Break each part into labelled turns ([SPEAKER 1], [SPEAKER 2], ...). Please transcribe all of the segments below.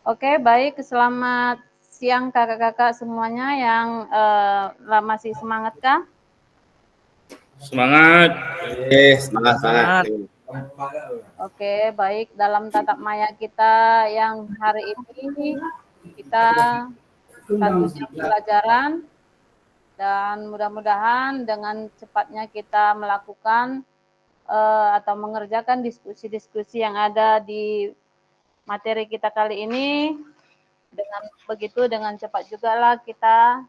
[SPEAKER 1] Oke, baik. Selamat siang kakak-kakak semuanya yang masih semangat kah?
[SPEAKER 2] Semangat.
[SPEAKER 3] Semangat, semangat.
[SPEAKER 1] Oke, baik. Dalam tatap maya kita yang hari ini, kita 1 jam pelajaran dan mudah-mudahan dengan cepatnya kita melakukan atau mengerjakan diskusi-diskusi yang ada di materi kita kali ini. Dengan begitu, dengan cepat juga lah kita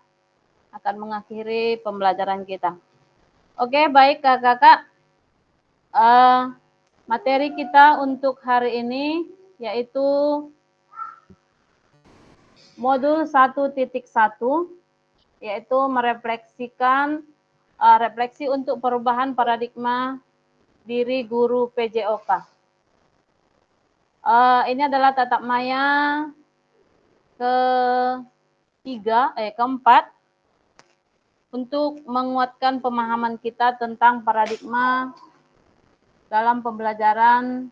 [SPEAKER 1] akan mengakhiri pembelajaran kita. Oke, baik kakak-kakak. Materi kita untuk hari ini yaitu modul 1.1, yaitu merefleksikan refleksi untuk perubahan paradigma diri guru PJOK. Ini adalah tatap maya keempat untuk menguatkan pemahaman kita tentang paradigma dalam pembelajaran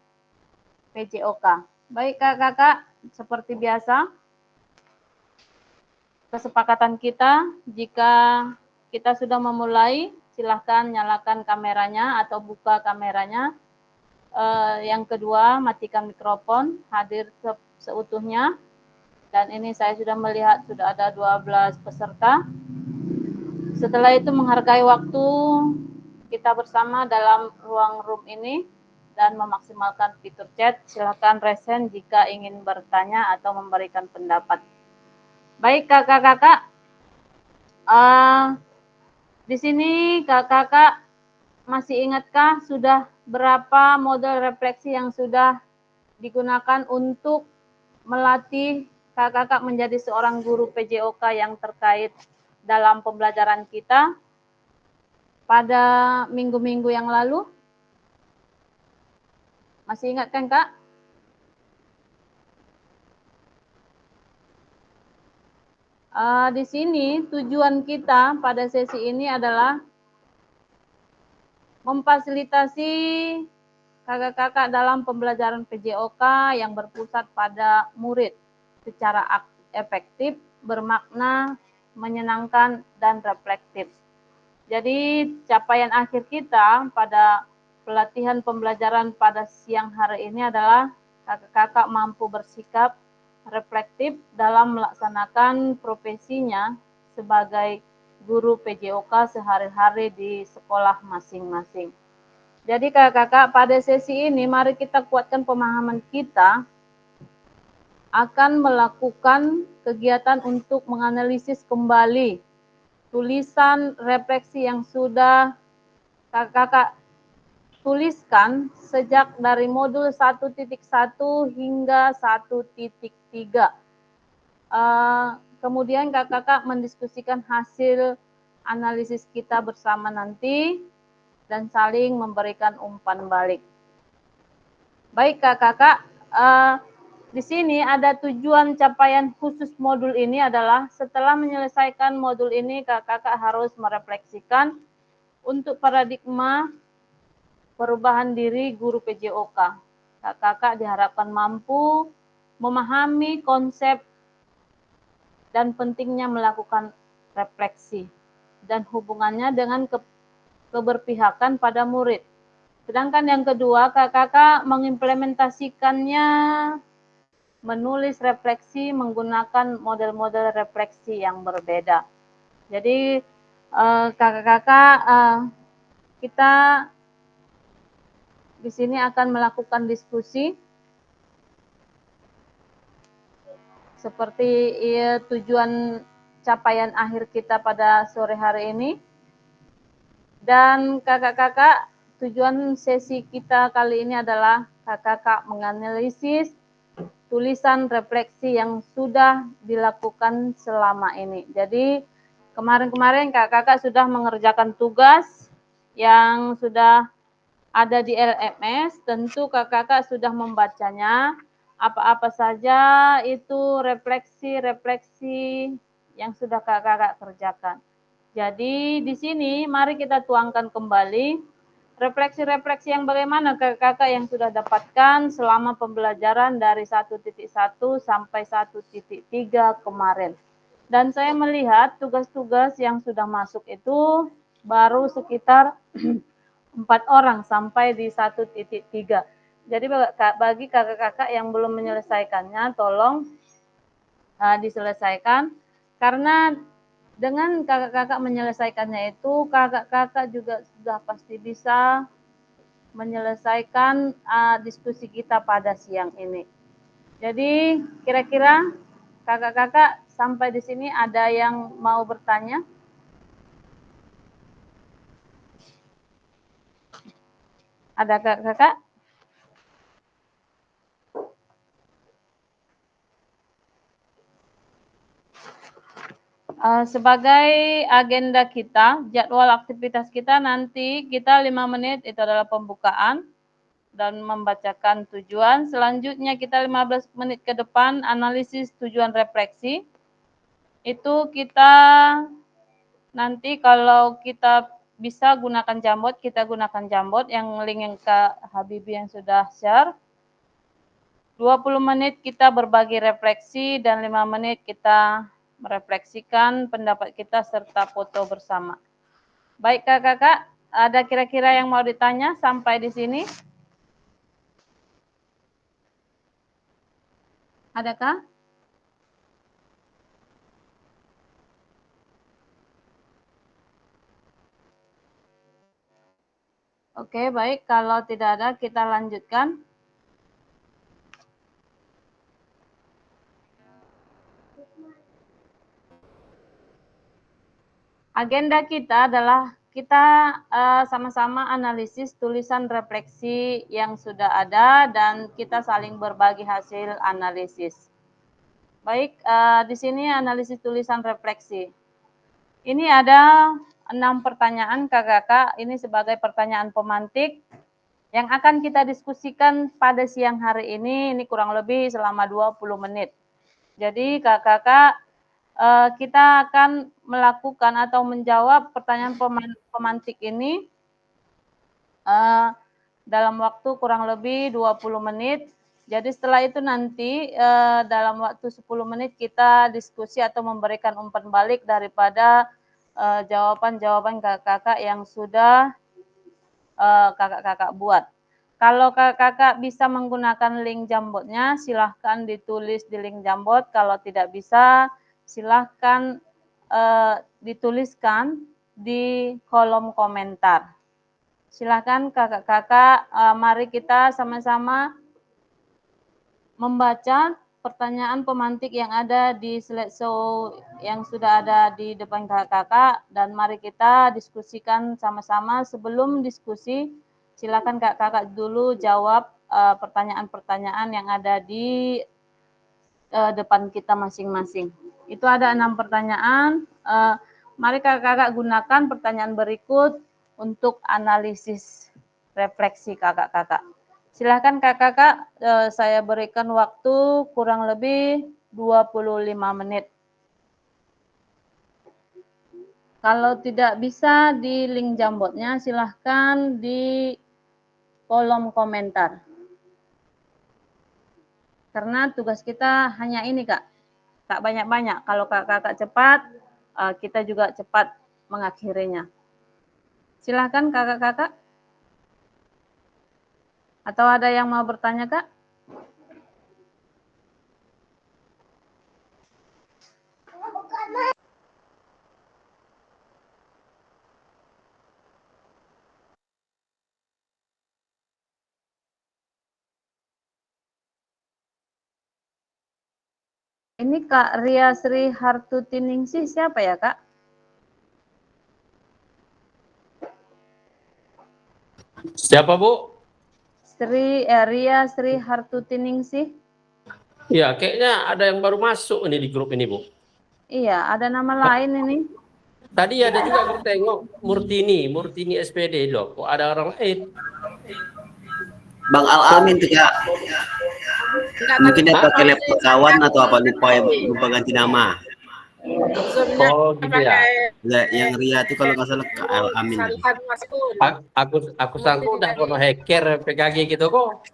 [SPEAKER 1] PJOK. Baik kakak-kakak, seperti biasa, kesepakatan kita, jika kita sudah memulai, silahkan nyalakan kameranya atau buka kameranya. Yang kedua, matikan mikrofon, hadir seutuhnya. Dan ini saya sudah melihat sudah ada 12 peserta. Setelah itu menghargai waktu kita bersama dalam ruang room ini dan memaksimalkan fitur chat. Silakan resen jika ingin bertanya atau memberikan pendapat. Baik kakak-kakak, di sini kakak-kakak masih ingatkah sudah berapa model refleksi yang sudah digunakan untuk melatih kakak-kakak menjadi seorang guru PJOK yang terkait dalam pembelajaran kita pada minggu-minggu yang lalu? Masih ingat kan Kak? Di sini tujuan kita pada sesi ini adalah memfasilitasi kakak-kakak dalam pembelajaran PJOK yang berpusat pada murid secara efektif, bermakna, menyenangkan, dan reflektif. Jadi capaian akhir kita pada pelatihan pembelajaran pada siang hari ini adalah kakak-kakak mampu bersikap reflektif dalam melaksanakan profesinya sebagai guru PJOK sehari-hari di sekolah masing-masing. Jadi kakak-kakak, pada sesi ini mari kita kuatkan pemahaman kita akan melakukan kegiatan untuk menganalisis kembali tulisan refleksi yang sudah kakak-kakak tuliskan sejak dari modul 1.1 hingga 1.3. Kemudian kakak-kakak mendiskusikan hasil analisis kita bersama nanti dan saling memberikan umpan balik. Baik kakak-kakak, di sini ada tujuan capaian khusus modul ini adalah setelah menyelesaikan modul ini kakak-kakak harus merefleksikan untuk paradigma perubahan diri guru PJOK. Kakak-kakak diharapkan mampu memahami konsep dan pentingnya melakukan refleksi dan hubungannya dengan keberpihakan pada murid. Sedangkan yang kedua, kakak-kakak mengimplementasikannya menulis refleksi menggunakan model-model refleksi yang berbeda. Jadi kakak-kakak kita di sini akan melakukan diskusi seperti tujuan capaian akhir kita pada sore hari ini. Dan kakak-kakak, tujuan sesi kita kali ini adalah kakak-kakak menganalisis tulisan refleksi yang sudah dilakukan selama ini. Jadi kemarin-kemarin kakak-kakak sudah mengerjakan tugas yang sudah ada di LMS, tentu kakak-kakak sudah membacanya, apa-apa saja itu refleksi-refleksi yang sudah kakak-kakak kerjakan. Jadi di sini mari kita tuangkan kembali refleksi-refleksi yang bagaimana kakak-kakak yang sudah dapatkan selama pembelajaran dari 1.1 sampai 1.3 kemarin. Dan saya melihat tugas-tugas yang sudah masuk itu baru sekitar 4 orang sampai di 1.3. Jadi bagi kakak-kakak yang belum menyelesaikannya, tolong diselesaikan, karena dengan kakak-kakak menyelesaikannya itu, kakak-kakak juga sudah pasti bisa menyelesaikan diskusi kita pada siang ini. Jadi kira-kira kakak-kakak sampai di sini ada yang mau bertanya? Ada kakak-kakak? Sebagai agenda kita, jadwal aktivitas kita nanti kita 5 menit itu adalah pembukaan dan membacakan tujuan. Selanjutnya kita 15 menit ke depan analisis tujuan refleksi. Itu kita nanti kalau kita bisa gunakan Jamboard, kita gunakan Jamboard yang link yang Kak Habibie yang sudah share. 20 menit kita berbagi refleksi dan 5 menit kita merefleksikan pendapat kita serta foto bersama. Baik kakak-kakak, ada kira-kira yang mau ditanya sampai di sini? Adakah? Oke, baik. Kalau tidak ada, kita lanjutkan. Agenda kita adalah kita sama-sama analisis tulisan refleksi yang sudah ada dan kita saling berbagi hasil analisis. Baik, di sini analisis tulisan refleksi. Ini ada 6 pertanyaan kakak-kakak, ini sebagai pertanyaan pemantik yang akan kita diskusikan pada siang hari ini kurang lebih selama 20 menit. Jadi kakak-kakak kita akan melakukan atau menjawab pertanyaan pemantik ini dalam waktu kurang lebih 20 menit. Jadi setelah itu nanti dalam waktu 10 menit kita diskusi atau memberikan umpan balik daripada jawaban-jawaban kakak-kakak yang sudah kakak-kakak buat. Kalau kakak-kakak bisa menggunakan link Jamboardnya, silahkan ditulis di link Jamboard. Kalau tidak bisa, silahkan dituliskan di kolom komentar. Silahkan kakak-kakak, mari kita sama-sama membaca pertanyaan pemantik yang ada di slideshow yang sudah ada di depan kakak-kakak, dan mari kita diskusikan sama-sama. Sebelum diskusi, silakan kakak-kakak dulu jawab pertanyaan-pertanyaan yang ada di depan kita masing-masing. Itu ada 6 pertanyaan. Mari kakak-kakak gunakan pertanyaan berikut untuk analisis refleksi kakak-kakak. Silakan kakak-kakak, saya berikan waktu kurang lebih 25 menit. Kalau tidak bisa di link Jamboardnya, silahkan di kolom komentar. Karena tugas kita hanya ini kak, tak banyak-banyak. Kalau kakak-kakak cepat, kita juga cepat mengakhirinya. Silahkan kakak-kakak. Atau ada yang mau bertanya kak? Ini Kak Ria Sri Hartutiningsih siapa ya Kak?
[SPEAKER 2] Siapa Bu?
[SPEAKER 1] Ria Sri Hartutiningsih.
[SPEAKER 2] Iya, kayaknya ada yang baru masuk ini di grup ini Bu.
[SPEAKER 1] Iya, ada nama lain ini.
[SPEAKER 2] Tadi ada juga aku tengok Murtini SPD loh. Kok ada orang lain?
[SPEAKER 3] Bang Al-Amin tuh Kak. Mungkin dia pakai laptop kawan atau apa, lupa ganti nama.
[SPEAKER 4] Zoom-nya
[SPEAKER 2] Oh gitu ya.
[SPEAKER 4] pakai
[SPEAKER 3] Yang Ria itu kalau nggak salah Kak Al Amin.
[SPEAKER 4] Santan Mas Kun.
[SPEAKER 2] Aku sangka udah kono hacker PKG gitu kok.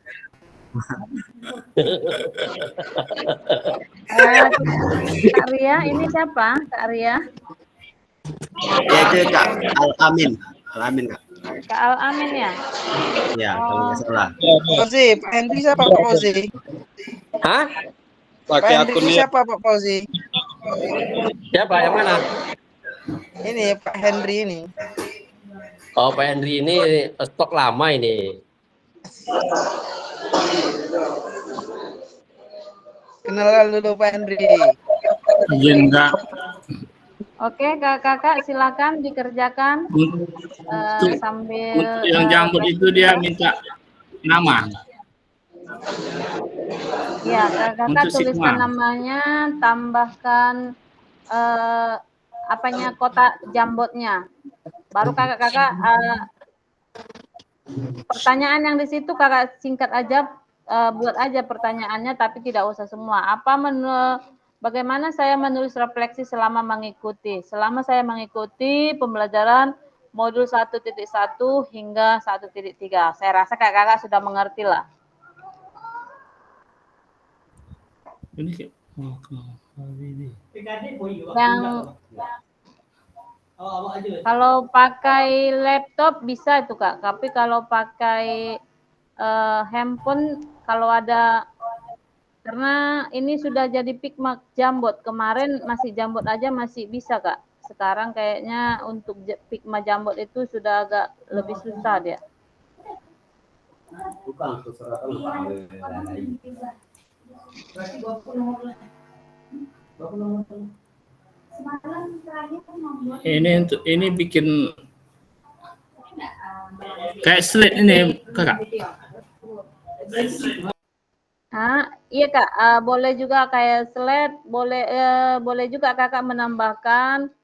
[SPEAKER 1] Kak Ria, ini siapa? Kak Ria?
[SPEAKER 3] Ya itu Kak Al Amin. Al Amin Kak.
[SPEAKER 1] Kak Al Amin ya?
[SPEAKER 3] Ya kalau nggak salah.
[SPEAKER 5] Fauzi, Pak Henry siapa Pak Fauzi?
[SPEAKER 2] Hah?
[SPEAKER 5] Pak Henry siapa Pak Fauzi?
[SPEAKER 2] Siapa yang mana?
[SPEAKER 5] Ini Pak Henry ini.
[SPEAKER 2] Oh, Pak Henry ini stok lama ini.
[SPEAKER 5] Kenalan dulu Pak Henry.
[SPEAKER 6] Izin Kak,
[SPEAKER 1] Oke, kakak silakan dikerjakan
[SPEAKER 6] untuk
[SPEAKER 1] sambil
[SPEAKER 6] yang jambut itu dia minta nama.
[SPEAKER 1] ya, kakak
[SPEAKER 6] Untuk
[SPEAKER 1] tuliskan
[SPEAKER 6] Sigma.
[SPEAKER 1] namanya, tambahkan apanya kotak jambotnya. Baru kakak-kakak pertanyaan yang di situ kakak singkat aja, buat aja pertanyaannya tapi tidak usah semua. Bagaimana saya menulis refleksi selama mengikuti? Selama saya mengikuti pembelajaran modul 1.1 hingga 1.3. Saya rasa kakak-kakak sudah mengerti lah.
[SPEAKER 6] Ini
[SPEAKER 1] Yang kalau pakai laptop bisa itu Kak, tapi kalau pakai handphone kalau ada, karena ini sudah jadi Pigma Jambot, kemarin masih Jambot aja masih bisa Kak, sekarang kayaknya untuk Pigma Jambot itu sudah agak lebih susah dia.
[SPEAKER 6] ini bikin kayak slide ini Kakak.
[SPEAKER 1] Iya Kak, boleh juga kayak slide, boleh juga kakak menambahkan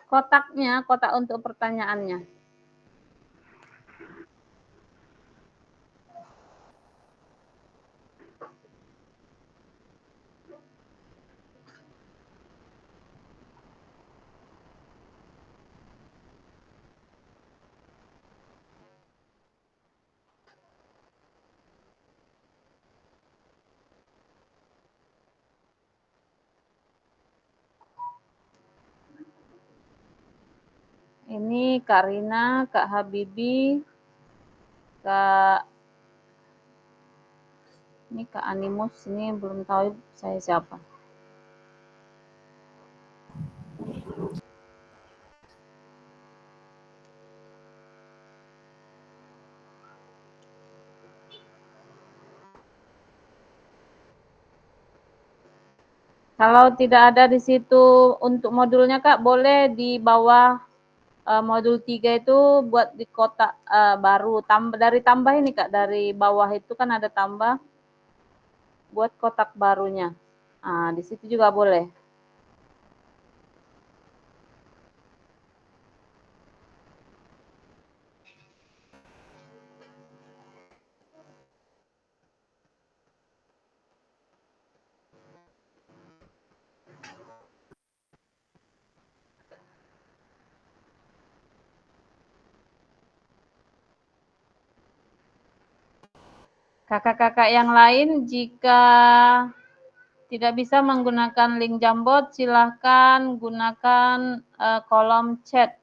[SPEAKER 1] kotaknya, kotak untuk pertanyaannya. Ini Kak Rina, Kak Habibi, ini Kak Animus, ini belum tahu saya siapa. Kalau tidak ada di situ untuk modulnya Kak, boleh di bawah modul 3 itu buat di kotak baru, dari tambah ini Kak, dari bawah itu kan ada tambah, buat kotak barunya. Di situ juga boleh. Kakak-kakak yang lain jika tidak bisa menggunakan link Jambot, silahkan gunakan kolom chat.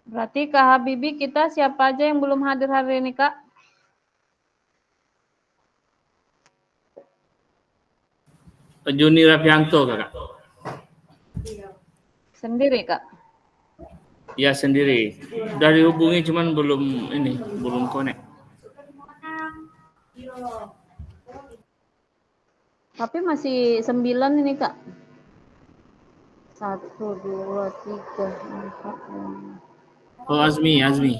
[SPEAKER 1] Berarti Kak Habibi, kita siapa aja yang belum hadir hari ini Kak?
[SPEAKER 6] Juni Rafianto Kakak.
[SPEAKER 1] Sendiri Kak?
[SPEAKER 6] Ya sendiri. Dari hubungi cuman belum connect.
[SPEAKER 1] Tapi masih 9 ini Kak. 1, 2, 3, 4, 5.
[SPEAKER 6] Oh Azmi.
[SPEAKER 1] Masih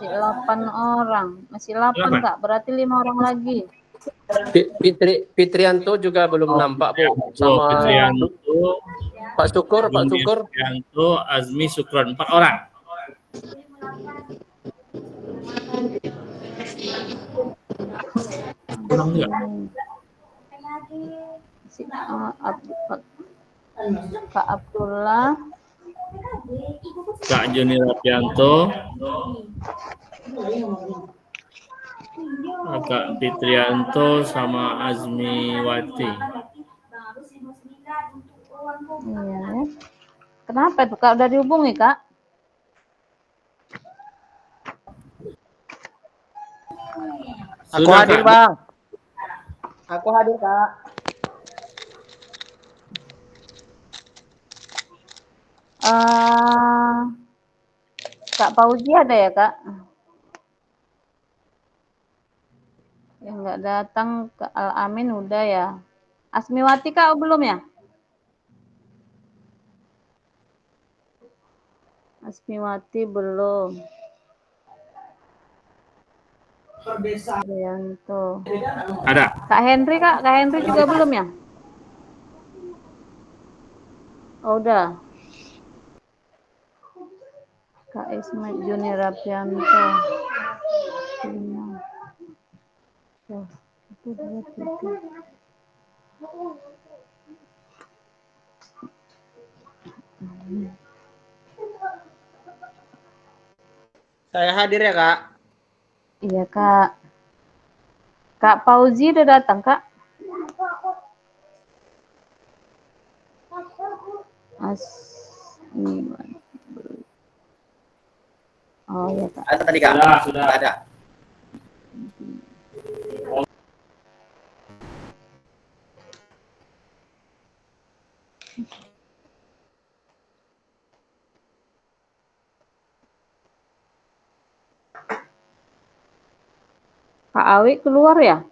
[SPEAKER 1] 8 orang. Masih 8 Kak, berarti 5 orang lagi.
[SPEAKER 2] Fitrianto juga belum nampak, Bu. Sama
[SPEAKER 6] Fitrianto,
[SPEAKER 2] Pak Syukur, Pak
[SPEAKER 6] Juni
[SPEAKER 2] Syukur.
[SPEAKER 6] Fitrianto, Azmi Sukron, 4 orang. Kurang juga.
[SPEAKER 1] Kak Abdullah,
[SPEAKER 6] Kak Joni Rapianto, Kak Fitrianto, sama Azmi Wati.
[SPEAKER 1] iya. Kenapa tuh Kak? Udah dihubungi Kak?
[SPEAKER 5] Aku
[SPEAKER 6] Sudah,
[SPEAKER 5] hadir,
[SPEAKER 6] Kak.
[SPEAKER 5] Bang. Aku hadir, Kak.
[SPEAKER 1] Kak Fauzi ada ya Kak? Yang nggak datang ke Al-Amin udah ya. Asmiwati Kak belum ya? Asmiwati belum. Rianto.
[SPEAKER 6] Ada.
[SPEAKER 1] Kak Henry Kak, Kak Henry juga belum ya? Oh, udah. Kak Ismet Juni Rapianto. Oh, itu dia tiga.
[SPEAKER 5] Saya hadir ya, Kak.
[SPEAKER 1] Iya Kak. Kak Fauzi udah datang Kak? Oh iya Kak.
[SPEAKER 3] Ada tadi Kak?
[SPEAKER 6] Sudah.
[SPEAKER 3] Ada.
[SPEAKER 1] Kak Awi keluar ya?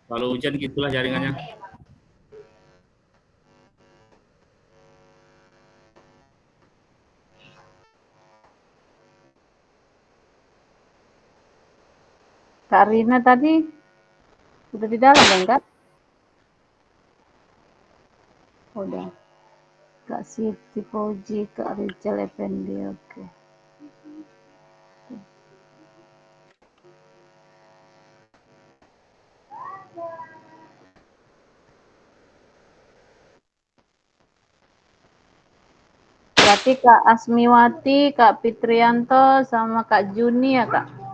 [SPEAKER 6] Kalau hujan gitulah jaringannya.
[SPEAKER 1] Kak Rina tadi udah di dalam kan Kak? Udah. Kak Siti Fauzi, Kak Rizal Effendi, oke. Berarti Kak Asmiwati, Kak Fitrianto, sama Kak Juni ya Kak?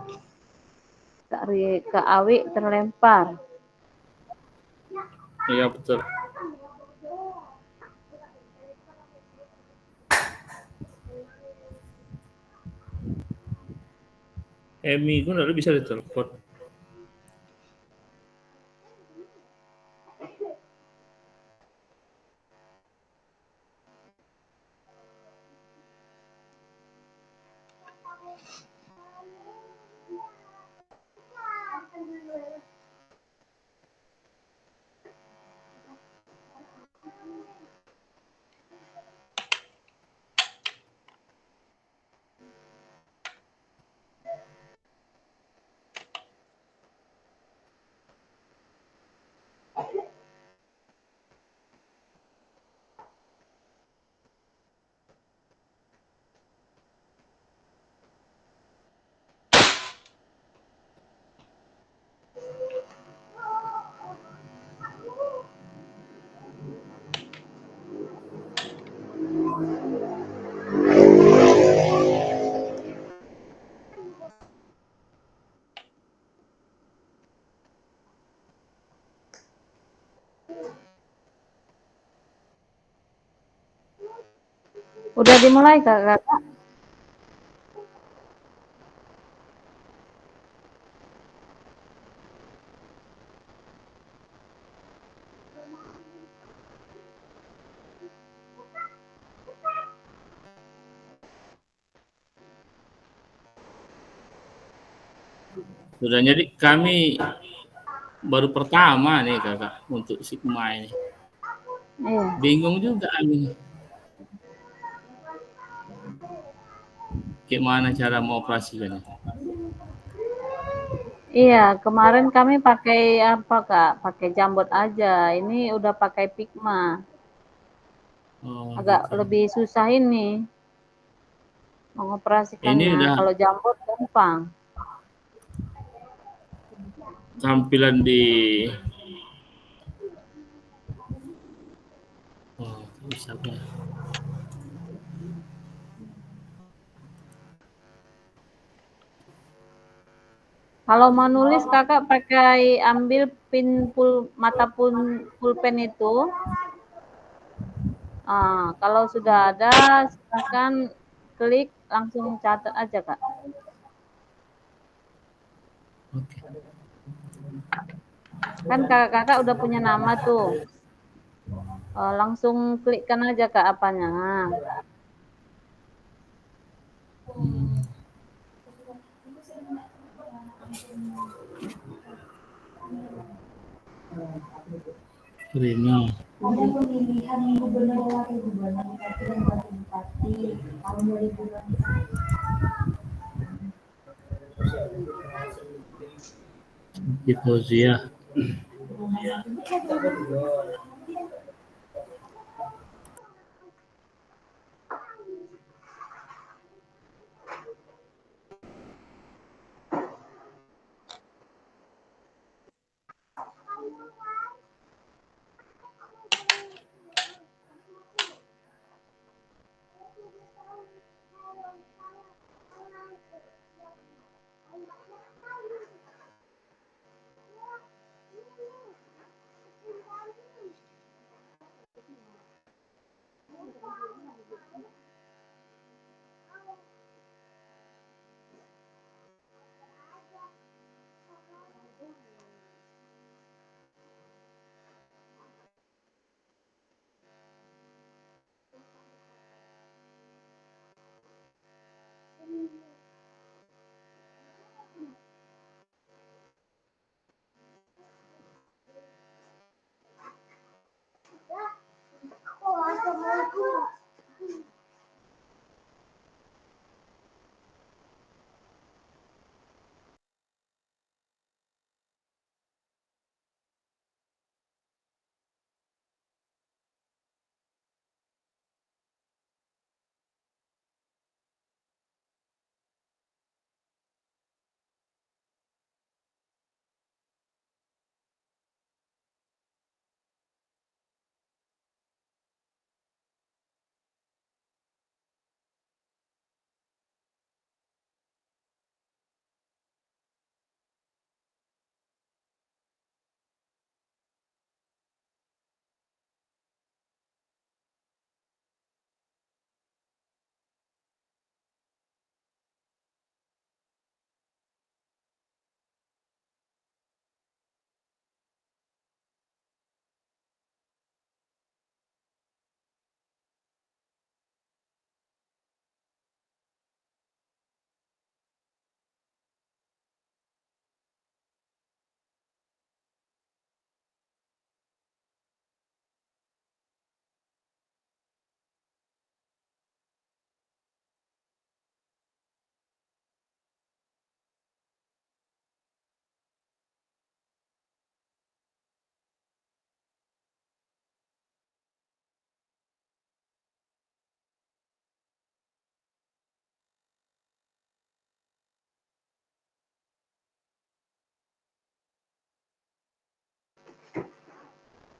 [SPEAKER 1] Kak Awi terlempar.
[SPEAKER 6] Iya, betul. Emi itu nggak bisa ditelepon.
[SPEAKER 1] Udah dimulai Kak?
[SPEAKER 6] Sudah, jadi kami baru pertama nih kakak untuk Sigma ini.
[SPEAKER 1] Iya.
[SPEAKER 6] Bingung juga ini. Gimana cara mengoperasikannya?
[SPEAKER 1] Iya, kemarin kami pakai apa Kak? Pakai jambot aja. Ini udah pakai Figma.
[SPEAKER 6] Oh
[SPEAKER 1] Agak
[SPEAKER 6] gitu.
[SPEAKER 1] lebih susah ini
[SPEAKER 6] Ini
[SPEAKER 1] mengoperasikannya.
[SPEAKER 6] udah
[SPEAKER 1] Kalau jambot gampang.
[SPEAKER 6] tampilan di oh bisa apa?
[SPEAKER 1] Kalau mau nulis Kakak pakai ambil mata pulpen itu. Kalau sudah ada silakan klik langsung catat aja Kak.
[SPEAKER 6] Oke.
[SPEAKER 1] Kan kakak-kakak udah punya nama tuh. Langsung klikkan aja Kak apanya. Nah,
[SPEAKER 6] Hmm. Rina.
[SPEAKER 4] Ada pemilihan gubernur dan wakil gubernur bupati dan wakil bupati tahun 2024.
[SPEAKER 6] Gitu Zia.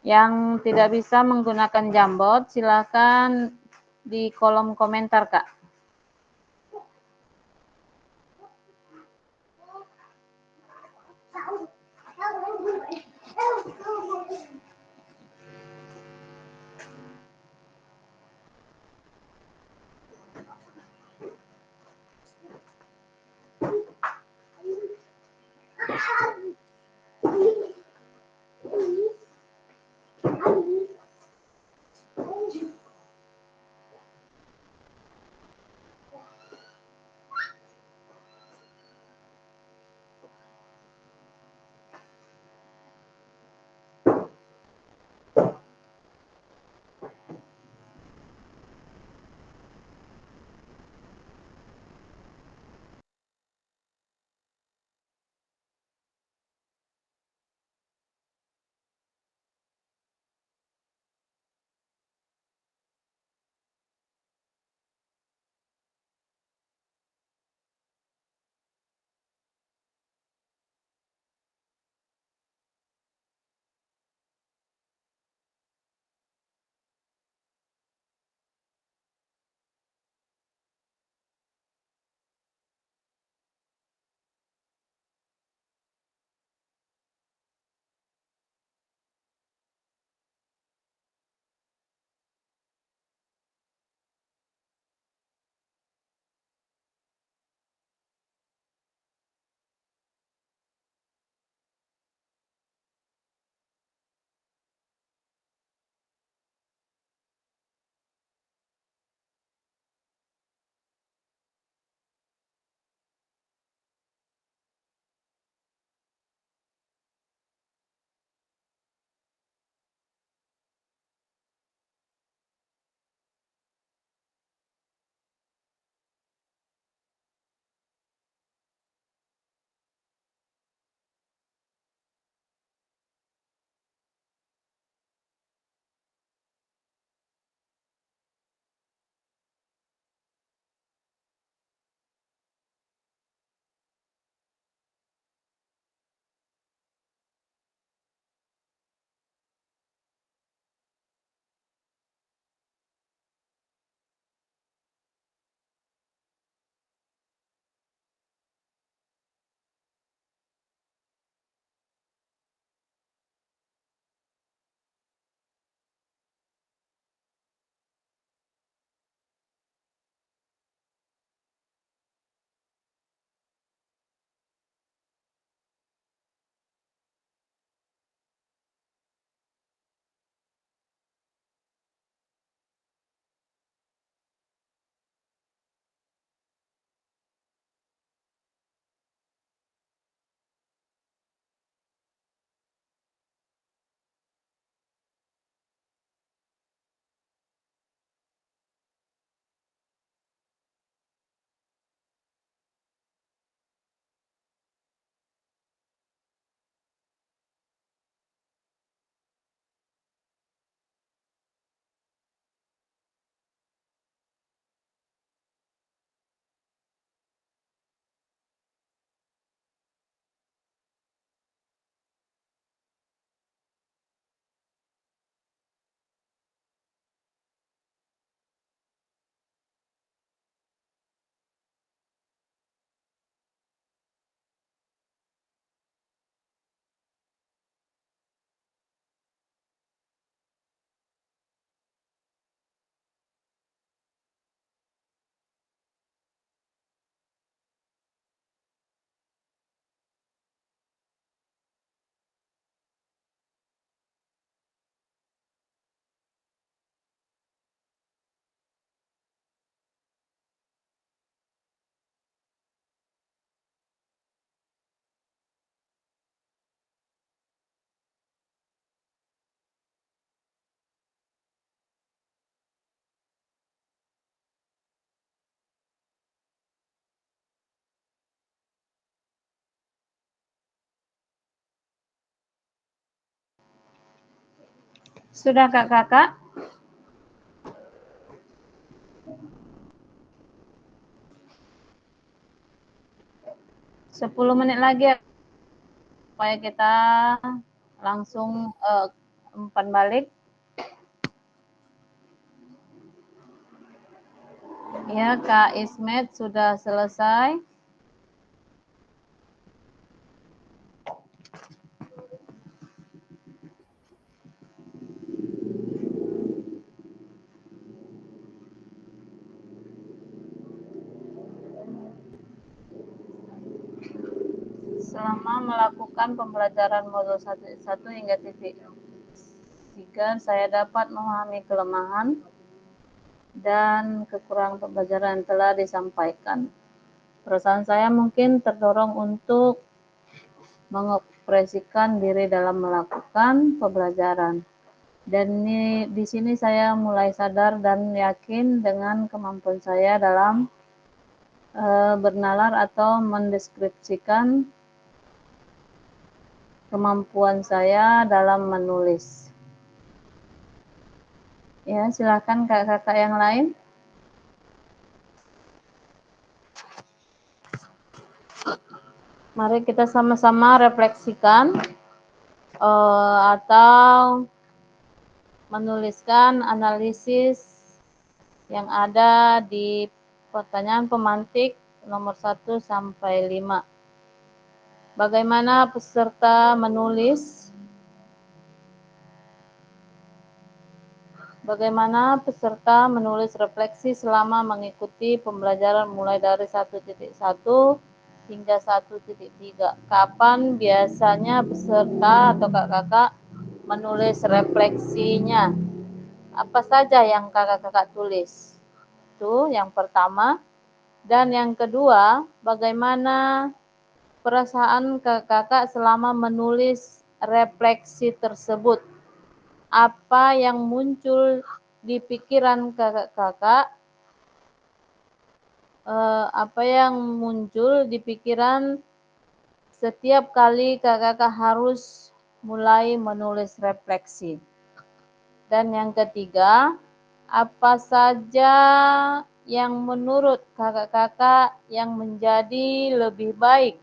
[SPEAKER 1] yang tidak bisa menggunakan jambot silakan di kolom komentar Kak. Sudah kakak-kakak? 10 menit lagi ya, supaya kita langsung umpan balik. Ya, Kak Ismet sudah selesai. Selama melakukan pembelajaran modul 1 hingga titik 3, saya dapat memahami kelemahan dan kekurangan pembelajaran yang telah disampaikan. Perasaan saya mungkin terdorong untuk mengekspresikan diri dalam melakukan pembelajaran. Dan di sini saya mulai sadar dan yakin dengan kemampuan saya dalam bernalar atau mendeskripsikan kemampuan saya dalam menulis. Ya, silakan kakak-kakak yang lain. Mari kita sama-sama refleksikan atau menuliskan analisis yang ada di pertanyaan pemantik nomor 1 sampai 5. Bagaimana peserta menulis? Bagaimana peserta menulis refleksi selama mengikuti pembelajaran mulai dari 1.1 hingga 1.3. Kapan biasanya peserta atau kakak-kakak menulis refleksinya? Apa saja yang kakak-kakak tulis? Itu yang pertama. Dan yang kedua, bagaimana perasaan kakak-kakak selama menulis refleksi tersebut? Apa yang muncul di pikiran kakak-kakak? Apa yang muncul di pikiran setiap kali kakak-kakak harus mulai menulis refleksi? Dan yang ketiga, apa saja yang menurut kakak-kakak yang menjadi lebih baik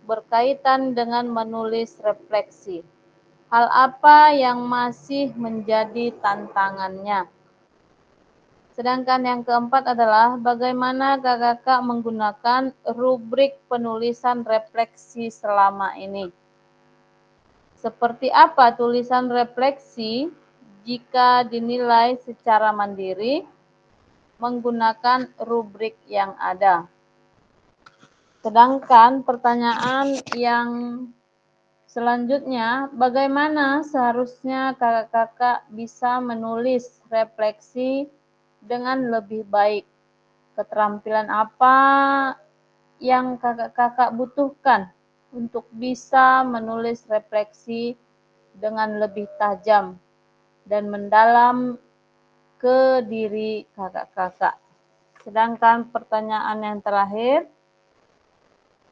[SPEAKER 1] berkaitan dengan menulis refleksi? Hal apa yang masih menjadi tantangannya? Sedangkan yang keempat adalah bagaimana kakak-kakak menggunakan rubrik penulisan refleksi selama ini. Seperti apa tulisan refleksi jika dinilai secara mandiri menggunakan rubrik yang ada. Sedangkan pertanyaan yang selanjutnya, bagaimana seharusnya kakak-kakak bisa menulis refleksi dengan lebih baik? Keterampilan apa yang kakak-kakak butuhkan untuk bisa menulis refleksi dengan lebih tajam dan mendalam ke diri kakak-kakak? Sedangkan pertanyaan yang terakhir,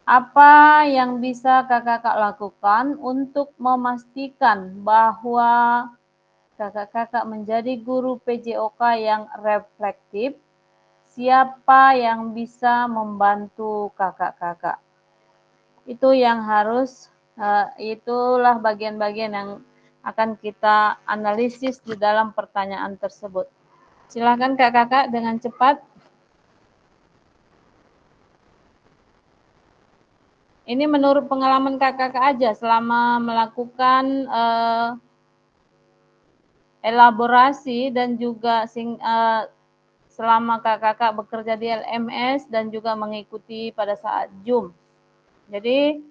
[SPEAKER 1] apa yang bisa kakak-kakak lakukan untuk memastikan bahwa kakak-kakak menjadi guru PJOK yang reflektif? Siapa yang bisa membantu kakak-kakak? Itu yang harus, itulah bagian-bagian yang akan kita analisis di dalam pertanyaan tersebut. Silakan kakak-kakak dengan cepat. Ini menurut pengalaman kakak-kakak aja selama melakukan elaborasi dan juga selama kakak-kakak bekerja di LMS dan juga mengikuti pada saat Zoom. Jadi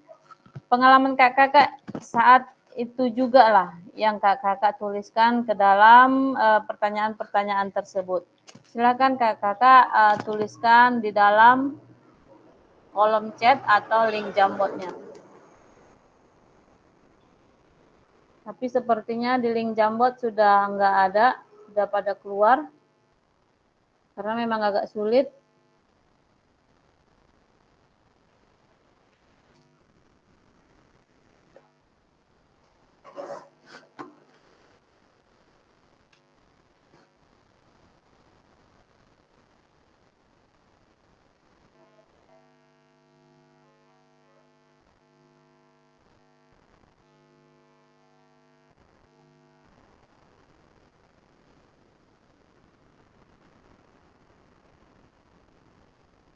[SPEAKER 1] pengalaman kakak-kakak saat itu juga lah yang kakak-kakak tuliskan ke dalam pertanyaan-pertanyaan tersebut. Silakan kakak-kakak tuliskan di dalam kolom chat atau link Jamboardnya. Tapi sepertinya di link Jamboard sudah nggak ada, sudah pada keluar. Karena memang agak sulit.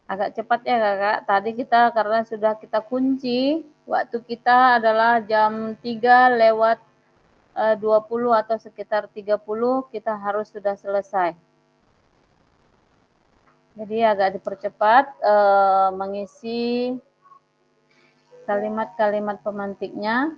[SPEAKER 1] Agak cepat ya kakak. Tadi kita karena sudah kita kunci, waktu kita adalah jam 3 lewat 20 atau sekitar 30 kita harus sudah selesai. Jadi agak dipercepat mengisi kalimat-kalimat pemantiknya.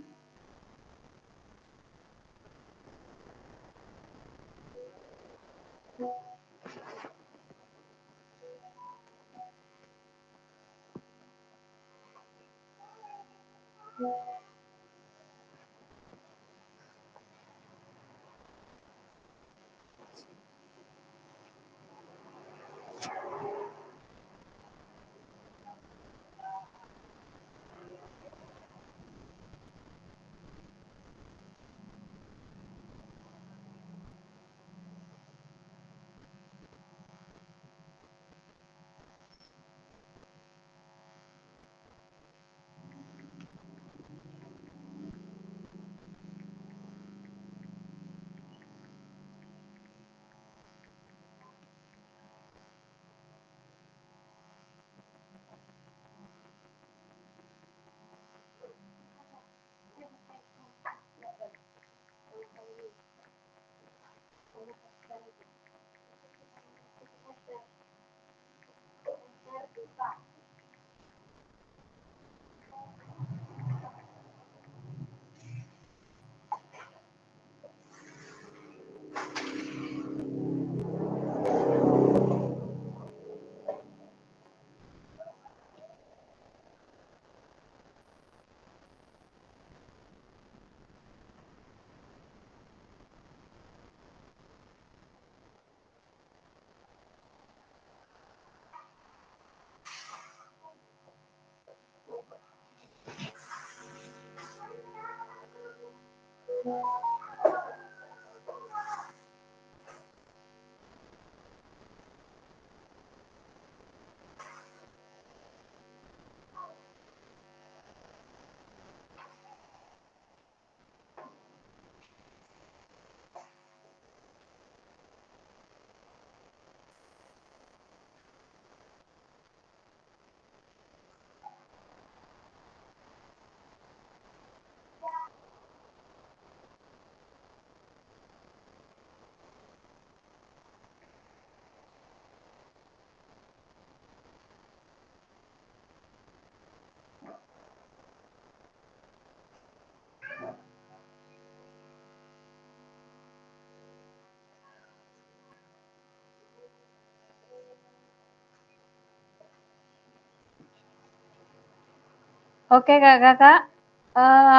[SPEAKER 1] Oke kakak-kakak,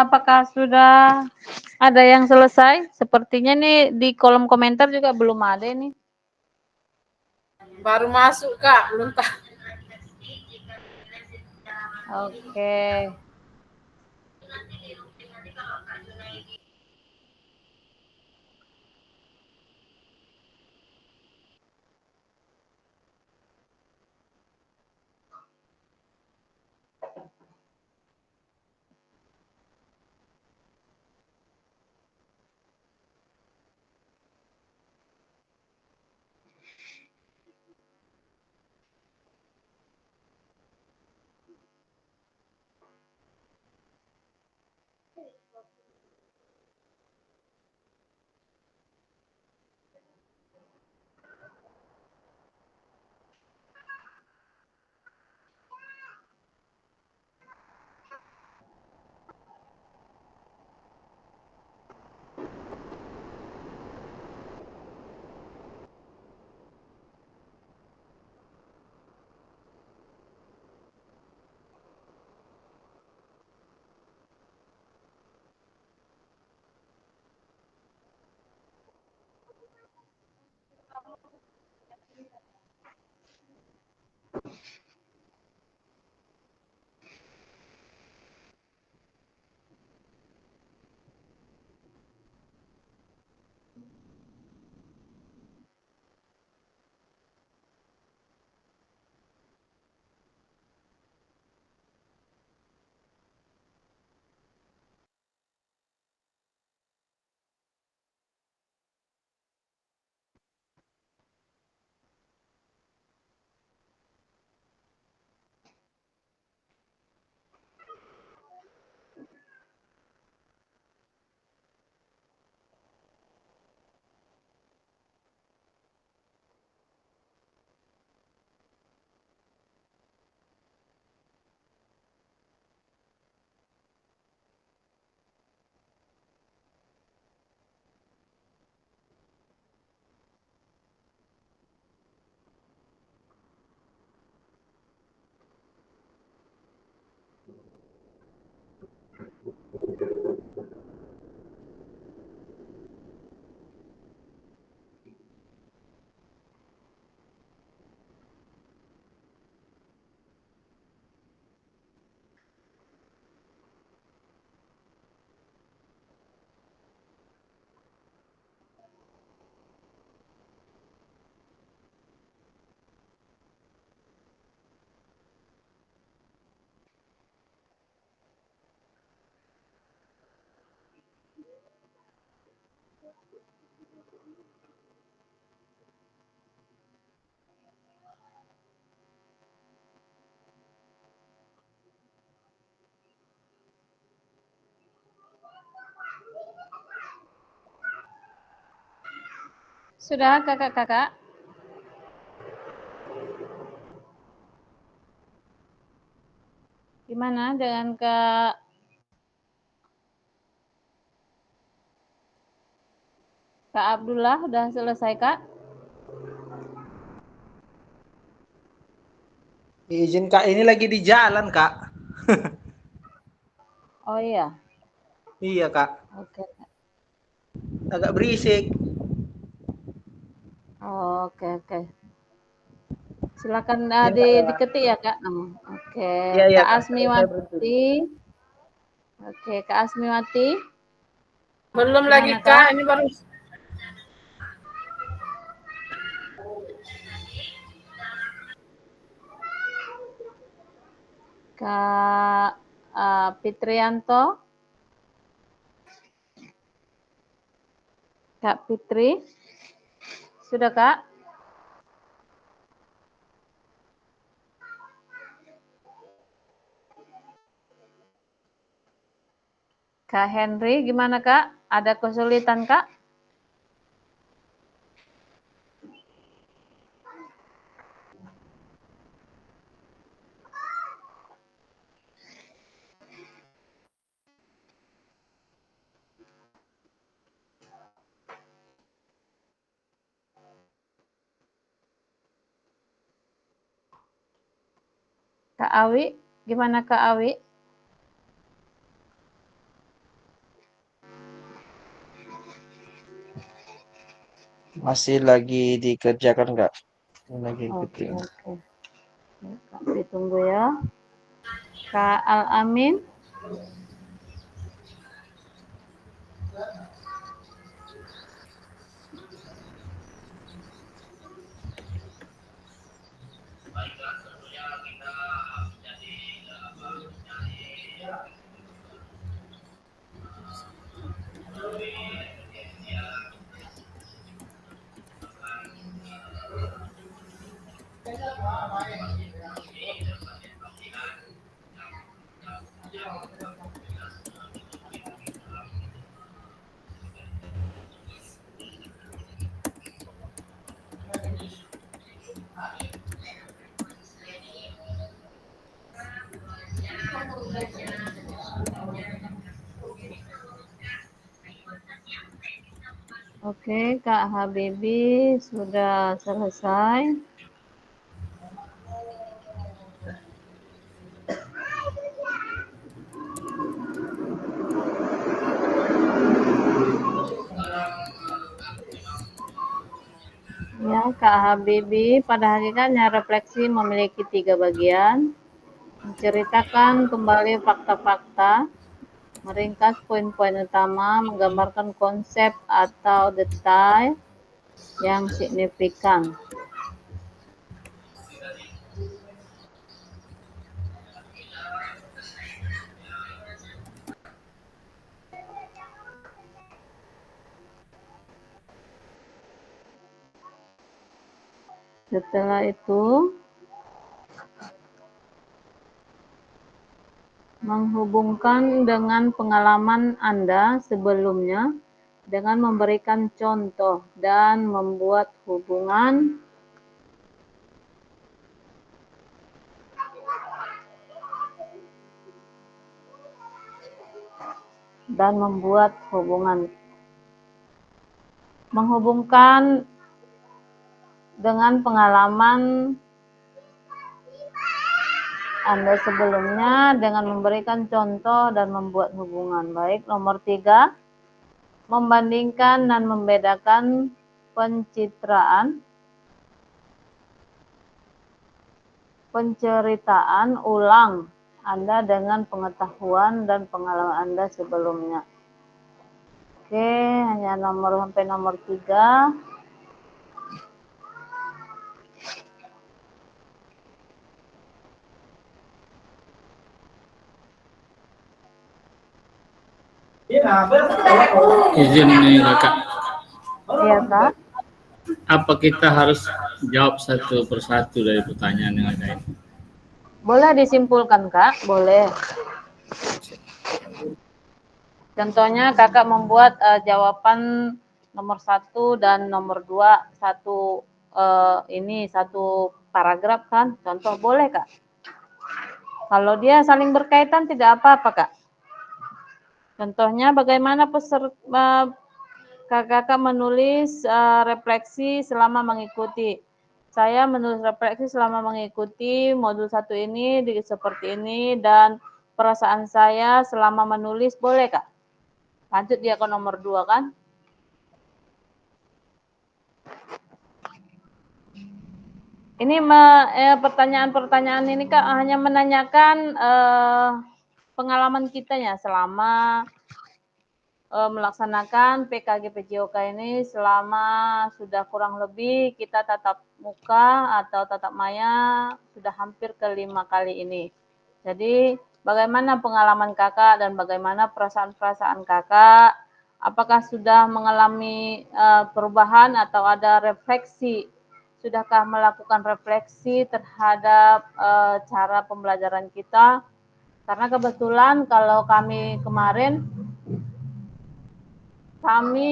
[SPEAKER 1] apakah sudah ada yang selesai? Sepertinya nih di kolom komentar juga belum ada nih.
[SPEAKER 7] Baru masuk Kak, belum tahu.
[SPEAKER 1] Oke. Sudah kakak-kakak? Gimana dengan Kak Abdullah? Udah selesai Kak?
[SPEAKER 5] Izin Kak, ini lagi di jalan Kak.
[SPEAKER 1] Oh iya,
[SPEAKER 5] Iya Kak,
[SPEAKER 1] oke.
[SPEAKER 5] agak berisik.
[SPEAKER 1] Oh, oke. Silakan
[SPEAKER 5] Izin Kak ya.
[SPEAKER 1] diketik ya Kak. Oke,
[SPEAKER 5] Iya iya
[SPEAKER 1] Kak
[SPEAKER 5] Kak, saya berhenti.
[SPEAKER 1] Asmiwati. Oke, Kak Asmiwati.
[SPEAKER 2] Belum
[SPEAKER 1] Gimana,
[SPEAKER 2] lagi
[SPEAKER 1] Kak?
[SPEAKER 2] Kak, ini baru
[SPEAKER 1] Kak Fitrianto. Kak Fitri. Sudah Kak? Kak Henry, gimana Kak? Ada kesulitan Kak? Kak Awi, gimana Kak Awi?
[SPEAKER 7] Masih lagi dikerjakan Kak. Lagi
[SPEAKER 1] Oke.
[SPEAKER 7] ketik.
[SPEAKER 1] Kak, ditunggu ya. Kak Al-Amin. Oke, Kak Habibie sudah selesai. Ya, Kak Habibie pada hakikatnya refleksi memiliki 3 bagian. Menceritakan kembali fakta-fakta, meringkas poin-poin utama, menggambarkan konsep atau detail yang signifikan. Setelah itu, menghubungkan dengan pengalaman Anda sebelumnya dengan memberikan contoh dan membuat hubungan menghubungkan dengan pengalaman Anda sebelumnya dengan memberikan contoh dan membuat hubungan. Baik, nomor 3, membandingkan dan membedakan penceritaan ulang Anda dengan pengetahuan dan pengalaman Anda sebelumnya. Oke, hanya sampai nomor 3.
[SPEAKER 6] Izin nih Kakak.
[SPEAKER 1] Iya, Kak.
[SPEAKER 6] Apa kita harus jawab satu persatu dari pertanyaan yang ada ini?
[SPEAKER 1] Boleh disimpulkan, Kak? Boleh. Contohnya Kakak membuat jawaban nomor 1 dan nomor 2 satu ini satu paragraf kan, contoh boleh Kak? Kalau dia saling berkaitan tidak apa-apa Kak. Contohnya bagaimana kakak menulis refleksi selama mengikuti. Saya menulis refleksi selama mengikuti modul 1 ini seperti ini dan perasaan saya selama menulis, boleh Kak? Lanjut dia ke nomor 2 kan? Ini pertanyaan-pertanyaan ini Kak hanya menanyakan pengalaman kita ya selama melaksanakan PKG PJOK ini selama sudah kurang lebih kita tatap muka atau tatap maya sudah hampir ke 5 kali ini. Jadi bagaimana pengalaman kakak dan bagaimana perasaan-perasaan kakak? Apakah sudah mengalami perubahan atau ada refleksi? Sudahkah melakukan refleksi terhadap cara pembelajaran kita? Karena kebetulan kalau kami kemarin kami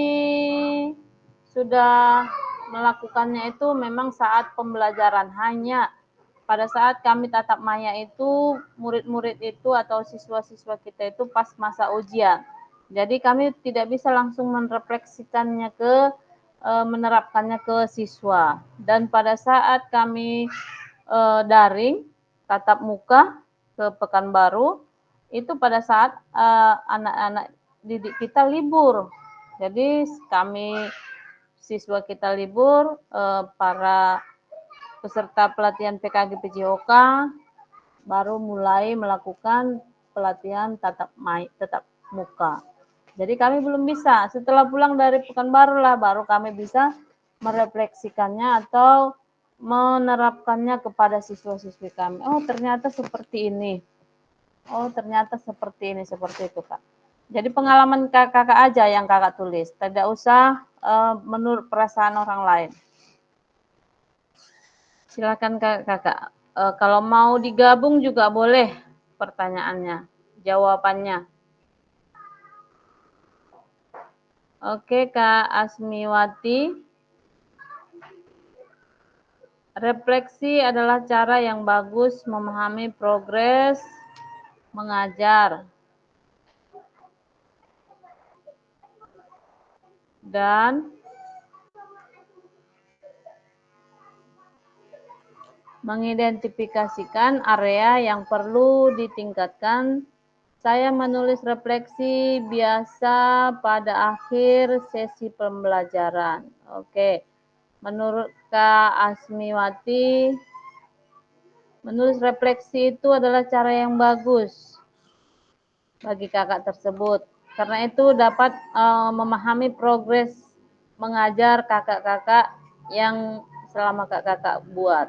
[SPEAKER 1] sudah melakukannya itu memang saat pembelajaran, hanya pada saat kami tatap maya itu murid-murid itu atau siswa-siswa kita itu pas masa ujian. Jadi kami tidak bisa langsung merefleksikannya menerapkannya ke siswa. Dan pada saat kami daring tatap muka ke Pekanbaru itu pada saat anak-anak didik kita libur. Jadi kami siswa kita libur, para peserta pelatihan PKG PJOK baru mulai melakukan pelatihan tatap muka. Jadi kami belum bisa, setelah pulang dari Pekanbaru lah baru kami bisa merefleksikannya atau menerapkannya kepada siswa-siswi kami. Oh ternyata seperti ini. Oh ternyata seperti ini, seperti itu Kak. Jadi pengalaman kakak aja yang kakak tulis, tidak usah menurut perasaan orang lain. Silakan kakak. Kalau mau digabung juga boleh pertanyaannya, jawabannya. Oke Kak Asmiwati. Refleksi adalah cara yang bagus memahami progres mengajar dan mengidentifikasikan area yang perlu ditingkatkan. Saya menulis refleksi biasa pada akhir sesi pembelajaran. Oke, menurut Kak Asmiwati, menulis refleksi itu adalah cara yang bagus bagi kakak tersebut. Karena itu dapat memahami progres mengajar kakak-kakak yang selama kakak buat.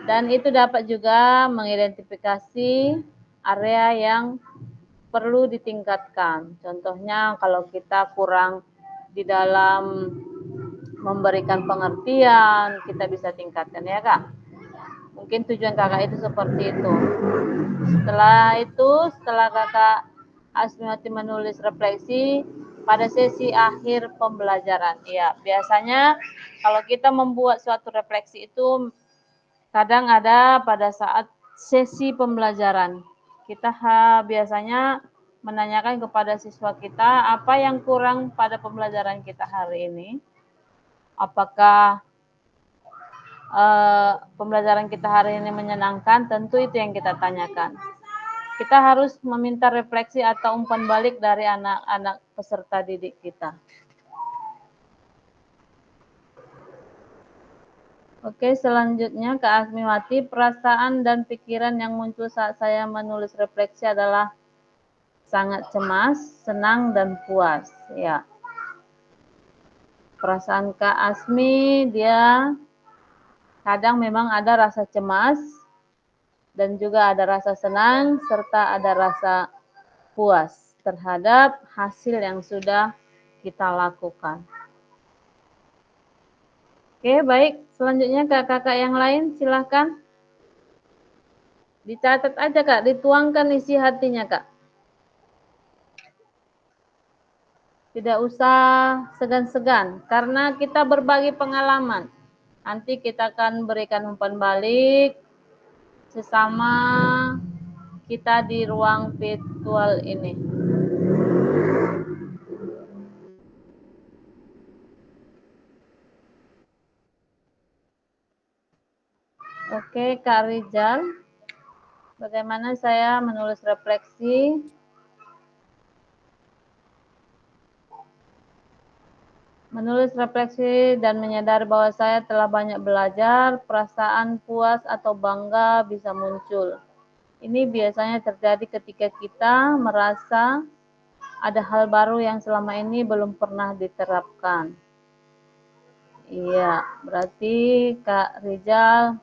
[SPEAKER 1] Dan itu dapat juga mengidentifikasi area yang perlu ditingkatkan. Contohnya kalau kita kurang di dalam memberikan pengertian, kita bisa tingkatkan ya Kak. Mungkin tujuan kakak itu seperti itu. Setelah kakak Asmiwati menulis refleksi pada sesi akhir pembelajaran. Ya, biasanya kalau kita membuat suatu refleksi itu kadang ada pada saat sesi pembelajaran. Kita biasanya menanyakan kepada siswa kita apa yang kurang pada pembelajaran kita hari ini. Apakah pembelajaran kita hari ini menyenangkan? Tentu itu yang kita tanyakan. Kita harus meminta refleksi atau umpan balik dari anak-anak peserta didik kita. Oke, selanjutnya Kak Asmiwati, perasaan dan pikiran yang muncul saat saya menulis refleksi adalah sangat cemas, senang, dan puas. Ya, perasaan Kak Asmi, dia kadang memang ada rasa cemas, dan juga ada rasa senang, serta ada rasa puas terhadap hasil yang sudah kita lakukan. Oke, baik. Selanjutnya kakak yang lain, silahkan. Dicatat aja Kak, dituangkan isi hatinya Kak. Tidak usah segan-segan, karena kita berbagi pengalaman. Nanti kita akan berikan umpan balik sesama kita di ruang virtual ini. Oke, Kak Rizal, bagaimana saya menulis refleksi? Menulis refleksi dan menyadari bahwa saya telah banyak belajar, perasaan puas atau bangga bisa muncul. Ini biasanya terjadi ketika kita merasa ada hal baru yang selama ini belum pernah diterapkan. Iya, berarti Kak Rizal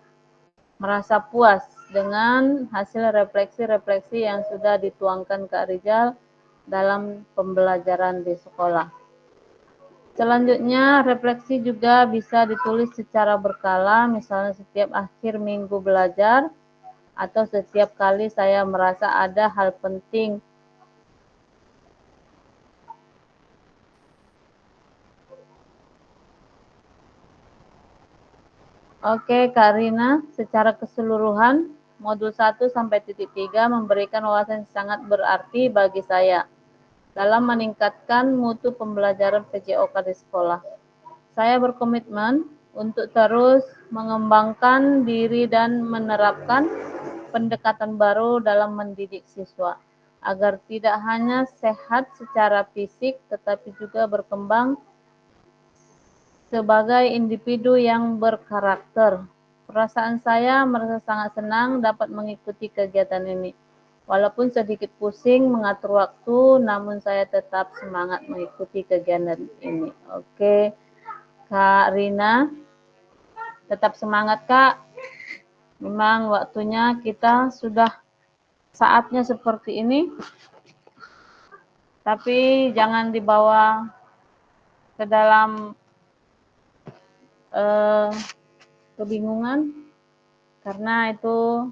[SPEAKER 1] merasa puas dengan hasil refleksi-refleksi yang sudah dituangkan Kak Rizal dalam pembelajaran di sekolah. Selanjutnya, refleksi juga bisa ditulis secara berkala, misalnya setiap akhir minggu belajar, atau setiap kali saya merasa ada hal penting. Oke, Kak Rina, secara keseluruhan, modul 1 sampai titik 3 memberikan wawasan yang sangat berarti bagi saya dalam meningkatkan mutu pembelajaran PJOK di sekolah. Saya berkomitmen untuk terus mengembangkan diri dan menerapkan pendekatan baru dalam mendidik siswa, agar tidak hanya sehat secara fisik, tetapi juga berkembang sebagai individu yang berkarakter. Perasaan saya merasa sangat senang dapat mengikuti kegiatan ini. Walaupun sedikit pusing mengatur waktu, namun saya tetap semangat mengikuti kegiatan ini. Oke, Kak Rina, tetap semangat Kak. Memang waktunya kita sudah saatnya seperti ini, tapi jangan dibawa ke dalam kebingungan, karena itu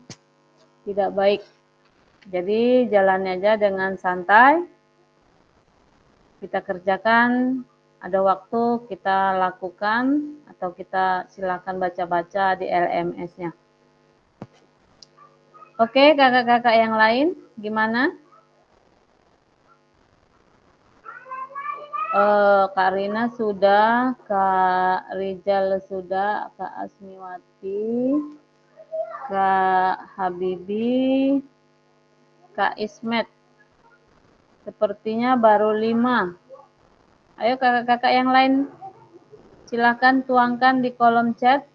[SPEAKER 1] tidak baik. Jadi jalannya aja dengan santai, kita kerjakan, ada waktu kita lakukan, atau kita silakan baca-baca di LMS-nya. Oke, kakak-kakak yang lain, gimana? Kak Rina sudah, Kak Rizal sudah, Kak Asmiwati, Kak Habibi, Kak Ismet. Sepertinya baru 5. Ayo kakak-kakak yang lain, silakan tuangkan di kolom chat.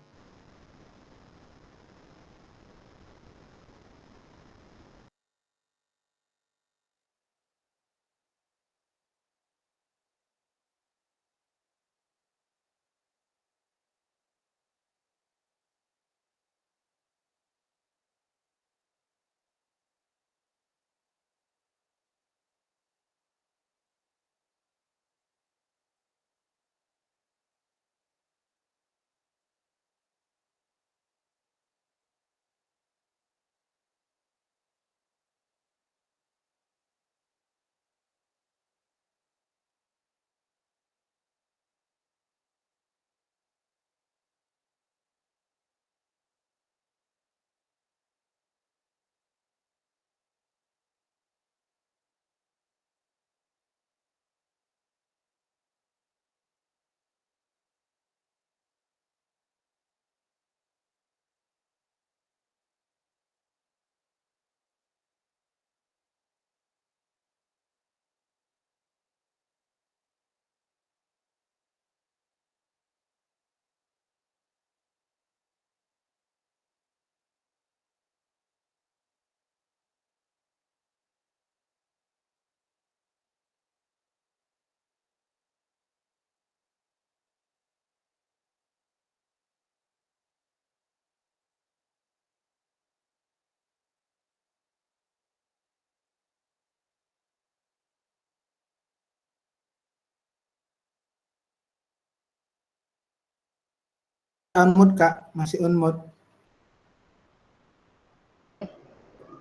[SPEAKER 8] Unmute Kak, masih unmute.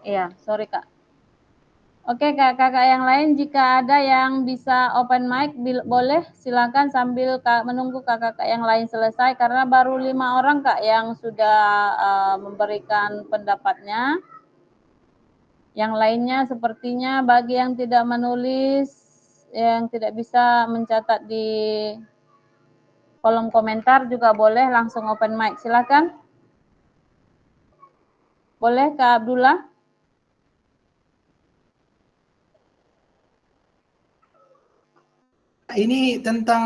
[SPEAKER 1] Iya, sorry Kak. Oke, kakak yang lain jika ada yang bisa open mic boleh silakan sambil menunggu kakak yang lain selesai karena baru 5 orang Kak yang sudah memberikan pendapatnya. Yang lainnya sepertinya bagi yang tidak menulis, yang tidak bisa mencatat di kolom komentar juga boleh langsung open mic. Silakan. Boleh Kak Abdullah?
[SPEAKER 8] Ini tentang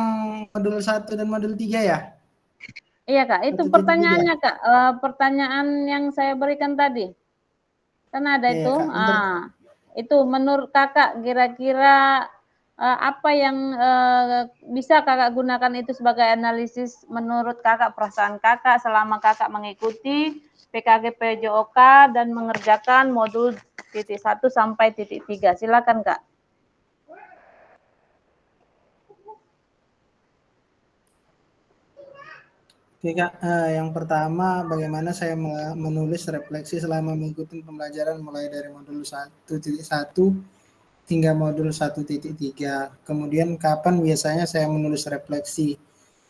[SPEAKER 8] modul 1 dan modul 3 ya?
[SPEAKER 1] Iya Kak, itu
[SPEAKER 8] 1.3.
[SPEAKER 1] pertanyaannya Kak, pertanyaan yang saya berikan tadi. Kan ada
[SPEAKER 8] Iya,
[SPEAKER 1] itu.
[SPEAKER 8] Kak.
[SPEAKER 1] Itu menurut kakak kira-kira apa yang bisa kakak gunakan itu sebagai analisis menurut kakak, perasaan kakak selama kakak mengikuti PKG PJOK dan mengerjakan modul titik 1 sampai titik 3. Silakan Kak.
[SPEAKER 8] Oke Kak, yang pertama bagaimana saya menulis refleksi selama mengikuti pembelajaran mulai dari modul 1.1 hingga modul 1.3. Kemudian kapan biasanya saya menulis refleksi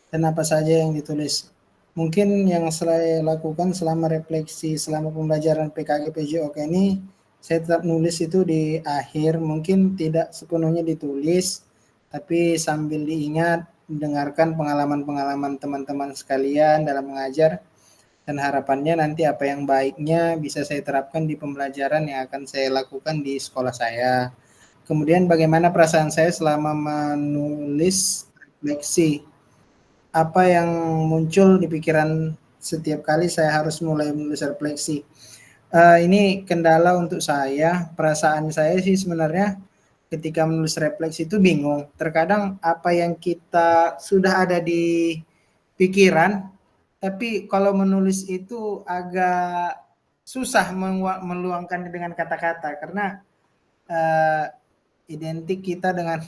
[SPEAKER 8] dan apa saja yang ditulis. Mungkin yang saya lakukan selama refleksi, selama pembelajaran PKG PJOK ini, saya tetap nulis itu di akhir, mungkin tidak sepenuhnya ditulis, tapi sambil diingat, mendengarkan pengalaman-pengalaman teman-teman sekalian dalam mengajar, dan harapannya nanti apa yang baiknya bisa saya terapkan di pembelajaran yang akan saya lakukan di sekolah saya. Kemudian bagaimana perasaan saya selama menulis refleksi, apa yang muncul di pikiran setiap kali saya harus mulai menulis refleksi. Ini kendala untuk saya, perasaan saya sih sebenarnya ketika menulis refleksi itu bingung. Terkadang apa yang kita sudah ada di pikiran, tapi kalau menulis itu agak susah meluangkan dengan kata-kata karena identik kita dengan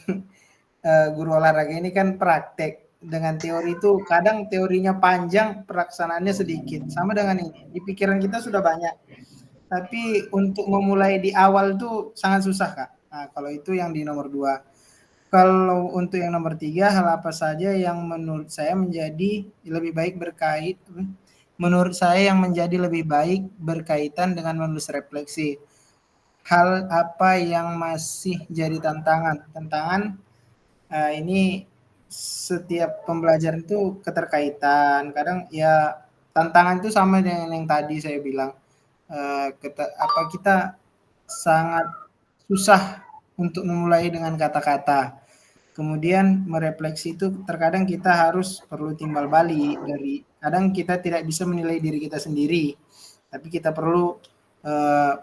[SPEAKER 8] guru olahraga ini kan praktek. Dengan teori itu kadang teorinya panjang, pelaksanaannya sedikit. Sama dengan ini, di pikiran kita sudah banyak. Tapi untuk memulai di awal tuh sangat susah Kak. Nah, kalau itu yang di nomor 2. Kalau untuk yang nomor 3, hal apa saja yang menurut saya menjadi lebih baik berkaitan dengan menulis refleksi. Hal apa yang masih jadi tantangan? Ini setiap pembelajaran itu keterkaitan. Kadang ya tantangan itu sama dengan yang tadi saya bilang. Kita sangat susah untuk memulai dengan kata-kata. Kemudian merefleksi itu terkadang kita harus perlu timbal balik dari kadang kita tidak bisa menilai diri kita sendiri, tapi kita perlu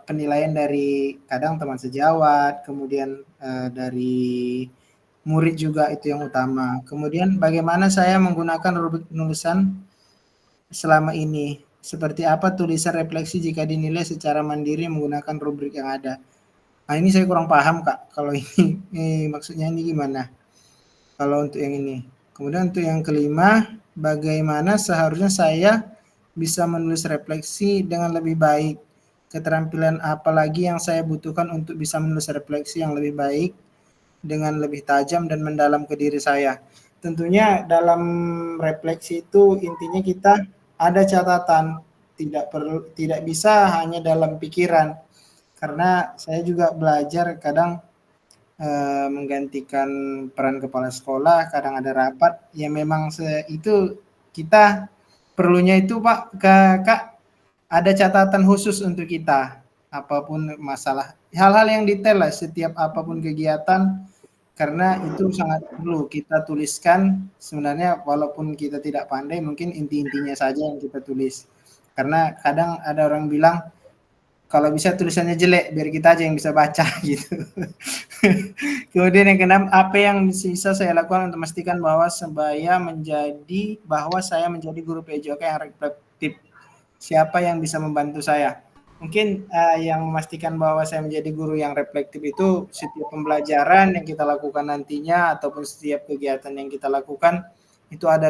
[SPEAKER 8] penilaian dari kadang teman sejawat, kemudian dari murid juga itu yang utama. Kemudian bagaimana saya menggunakan rubrik penulisan selama ini? Seperti apa tulisan refleksi jika dinilai secara mandiri menggunakan rubrik yang ada? Nah, ini saya kurang paham Kak. Kalau ini maksudnya ini gimana? Kalau untuk yang ini. Kemudian untuk yang kelima, bagaimana seharusnya saya bisa menulis refleksi dengan lebih baik? Keterampilan apa lagi yang saya butuhkan untuk bisa menulis refleksi yang lebih baik dengan lebih tajam dan mendalam ke diri saya? Tentunya dalam refleksi itu intinya kita ada catatan, tidak bisa hanya dalam pikiran. Karena saya juga belajar kadang menggantikan peran kepala sekolah, kadang ada rapat, ya memang itu kita perlunya itu Pak, Kak, ada catatan khusus untuk kita, apapun masalah, hal-hal yang detail lah, setiap apapun kegiatan, karena itu sangat perlu kita tuliskan, sebenarnya walaupun kita tidak pandai, mungkin inti-intinya saja yang kita tulis, karena kadang ada orang bilang, kalau bisa tulisannya jelek, biar kita aja yang bisa baca gitu. Kemudian yang keenam, apa yang bisa saya lakukan untuk memastikan bahwa saya menjadi guru PJOK yang reflektif? Siapa yang bisa membantu saya? Mungkin yang memastikan bahwa saya menjadi guru yang reflektif itu setiap pembelajaran yang kita lakukan nantinya ataupun setiap kegiatan yang kita lakukan itu ada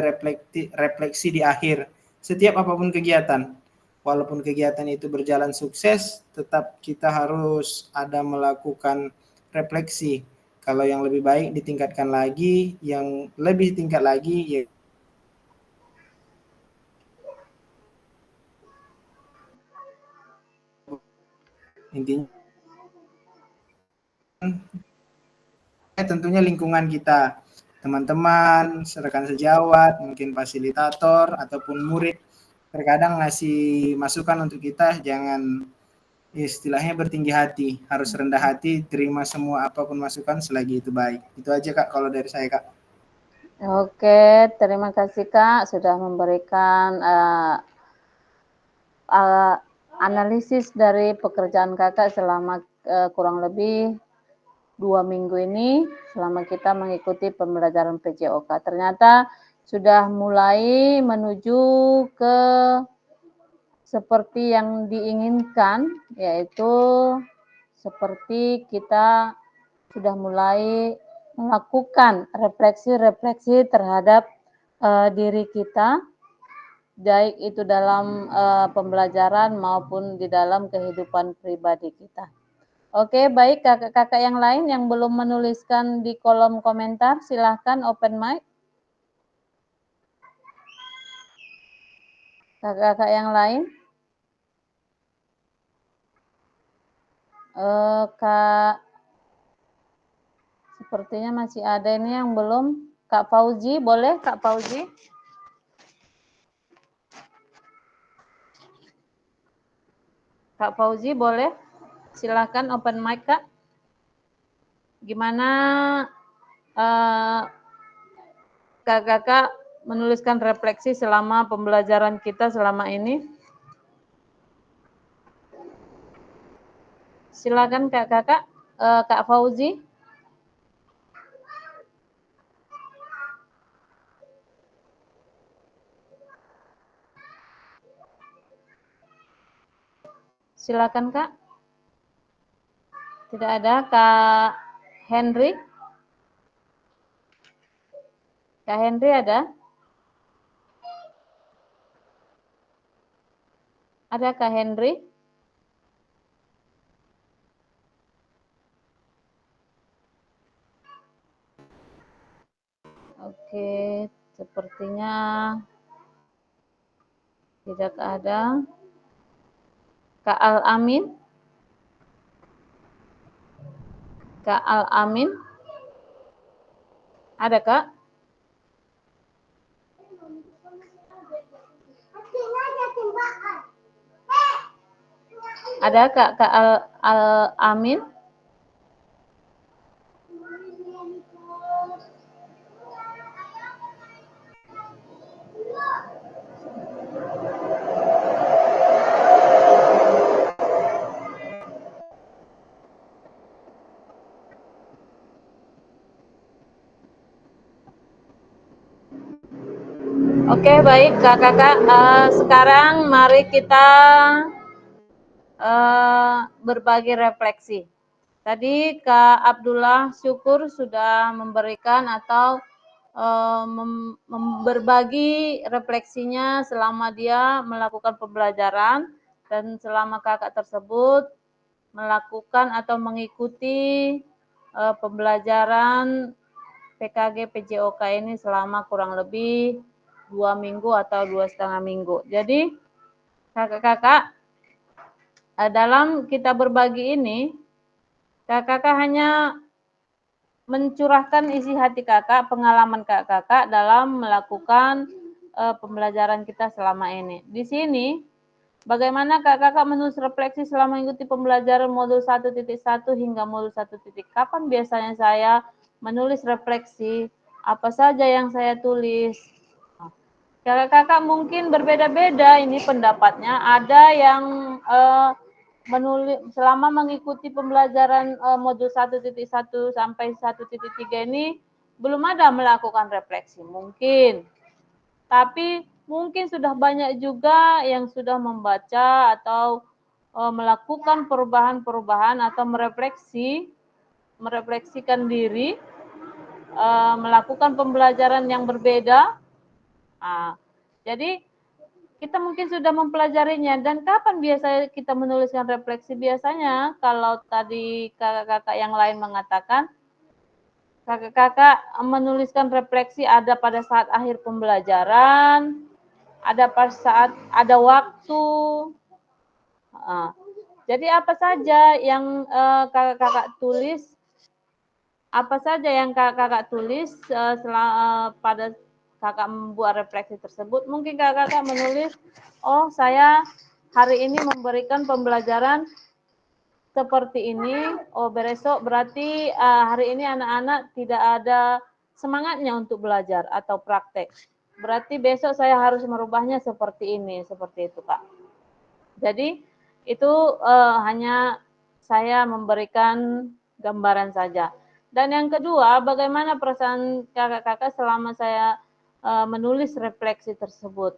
[SPEAKER 8] refleksi di akhir. Setiap apapun kegiatan. Walaupun kegiatan itu berjalan sukses, tetap kita harus ada melakukan refleksi. Kalau yang lebih baik ditingkatkan lagi, yang lebih tingkat lagi ya intinya tentunya lingkungan kita, teman-teman, rekan sejawat, mungkin fasilitator ataupun murid terkadang ngasih masukan untuk kita, jangan istilahnya bertinggi hati, harus rendah hati, terima semua apapun masukan selagi itu baik. Itu aja Kak kalau dari saya Kak.
[SPEAKER 1] Oke, terima kasih Kak sudah memberikan analisis dari pekerjaan Kakak selama kurang lebih 2 minggu ini selama kita mengikuti pembelajaran PJOK. Ternyata sudah mulai menuju ke seperti yang diinginkan, yaitu seperti kita sudah mulai melakukan refleksi-refleksi terhadap diri kita, baik itu dalam pembelajaran maupun di dalam kehidupan pribadi kita. Oke, baik kakak-kakak yang lain yang belum menuliskan di kolom komentar, silahkan open mic. Kakak-kakak yang lain. Kak, sepertinya masih ada ini yang belum. Kak Fauzi, boleh Kak Fauzi? Kak Fauzi, boleh? Silahkan open mic Kak. Gimana kakak-kakak menuliskan refleksi selama pembelajaran kita selama ini? Silakan kakak-kakak. Kak Fauzi. Silakan Kak. Tidak ada. Kak Henry. Kak Henry ada? Ada Kak Henry? Oke, sepertinya tidak ada. Kak Al-Amin? Kak Al-Amin? Ada Kak? Ada Kak Al-Amin? Oke, baik kakak-kakak. Sekarang mari kita berbagi refleksi. Tadi Kak Abdullah Syukur sudah memberikan atau berbagi refleksinya selama dia melakukan pembelajaran dan selama kakak tersebut melakukan atau mengikuti pembelajaran PKG PJOK ini selama kurang lebih 2 minggu atau 2,5 minggu. Jadi kakak-kakak dalam kita berbagi ini, kakak-kakak hanya mencurahkan isi hati kakak, pengalaman kakak-kakak dalam melakukan pembelajaran kita selama ini. Di sini, bagaimana kakak-kakak menulis refleksi selama mengikuti pembelajaran modul 1.1 hingga modul 1. Kapan biasanya saya menulis refleksi? Apa saja yang saya tulis? Kakak-kakak mungkin berbeda-beda ini pendapatnya. Ada yang menulis selama mengikuti pembelajaran modul 1.1 sampai 1.3 ini belum ada melakukan refleksi mungkin. Tapi mungkin sudah banyak juga yang sudah membaca atau melakukan perubahan-perubahan atau merefleksikan diri, melakukan pembelajaran yang berbeda. Jadi kita mungkin sudah mempelajarinya. Dan kapan biasa kita menuliskan refleksi? Biasanya kalau tadi kakak-kakak yang lain mengatakan, kakak-kakak menuliskan refleksi ada pada saat akhir pembelajaran, ada pada saat ada waktu. Jadi apa saja yang kakak-kakak tulis, apa saja yang kakak-kakak tulis pada kakak membuat refleksi tersebut, mungkin kakak-kakak menulis, oh saya hari ini memberikan pembelajaran seperti ini, oh besok berarti hari ini anak-anak tidak ada semangatnya untuk belajar atau praktek. Berarti besok saya harus merubahnya seperti ini, seperti itu Kak. Jadi itu hanya saya memberikan gambaran saja. Dan yang kedua, bagaimana perasaan kakak-kakak selama saya menulis refleksi tersebut?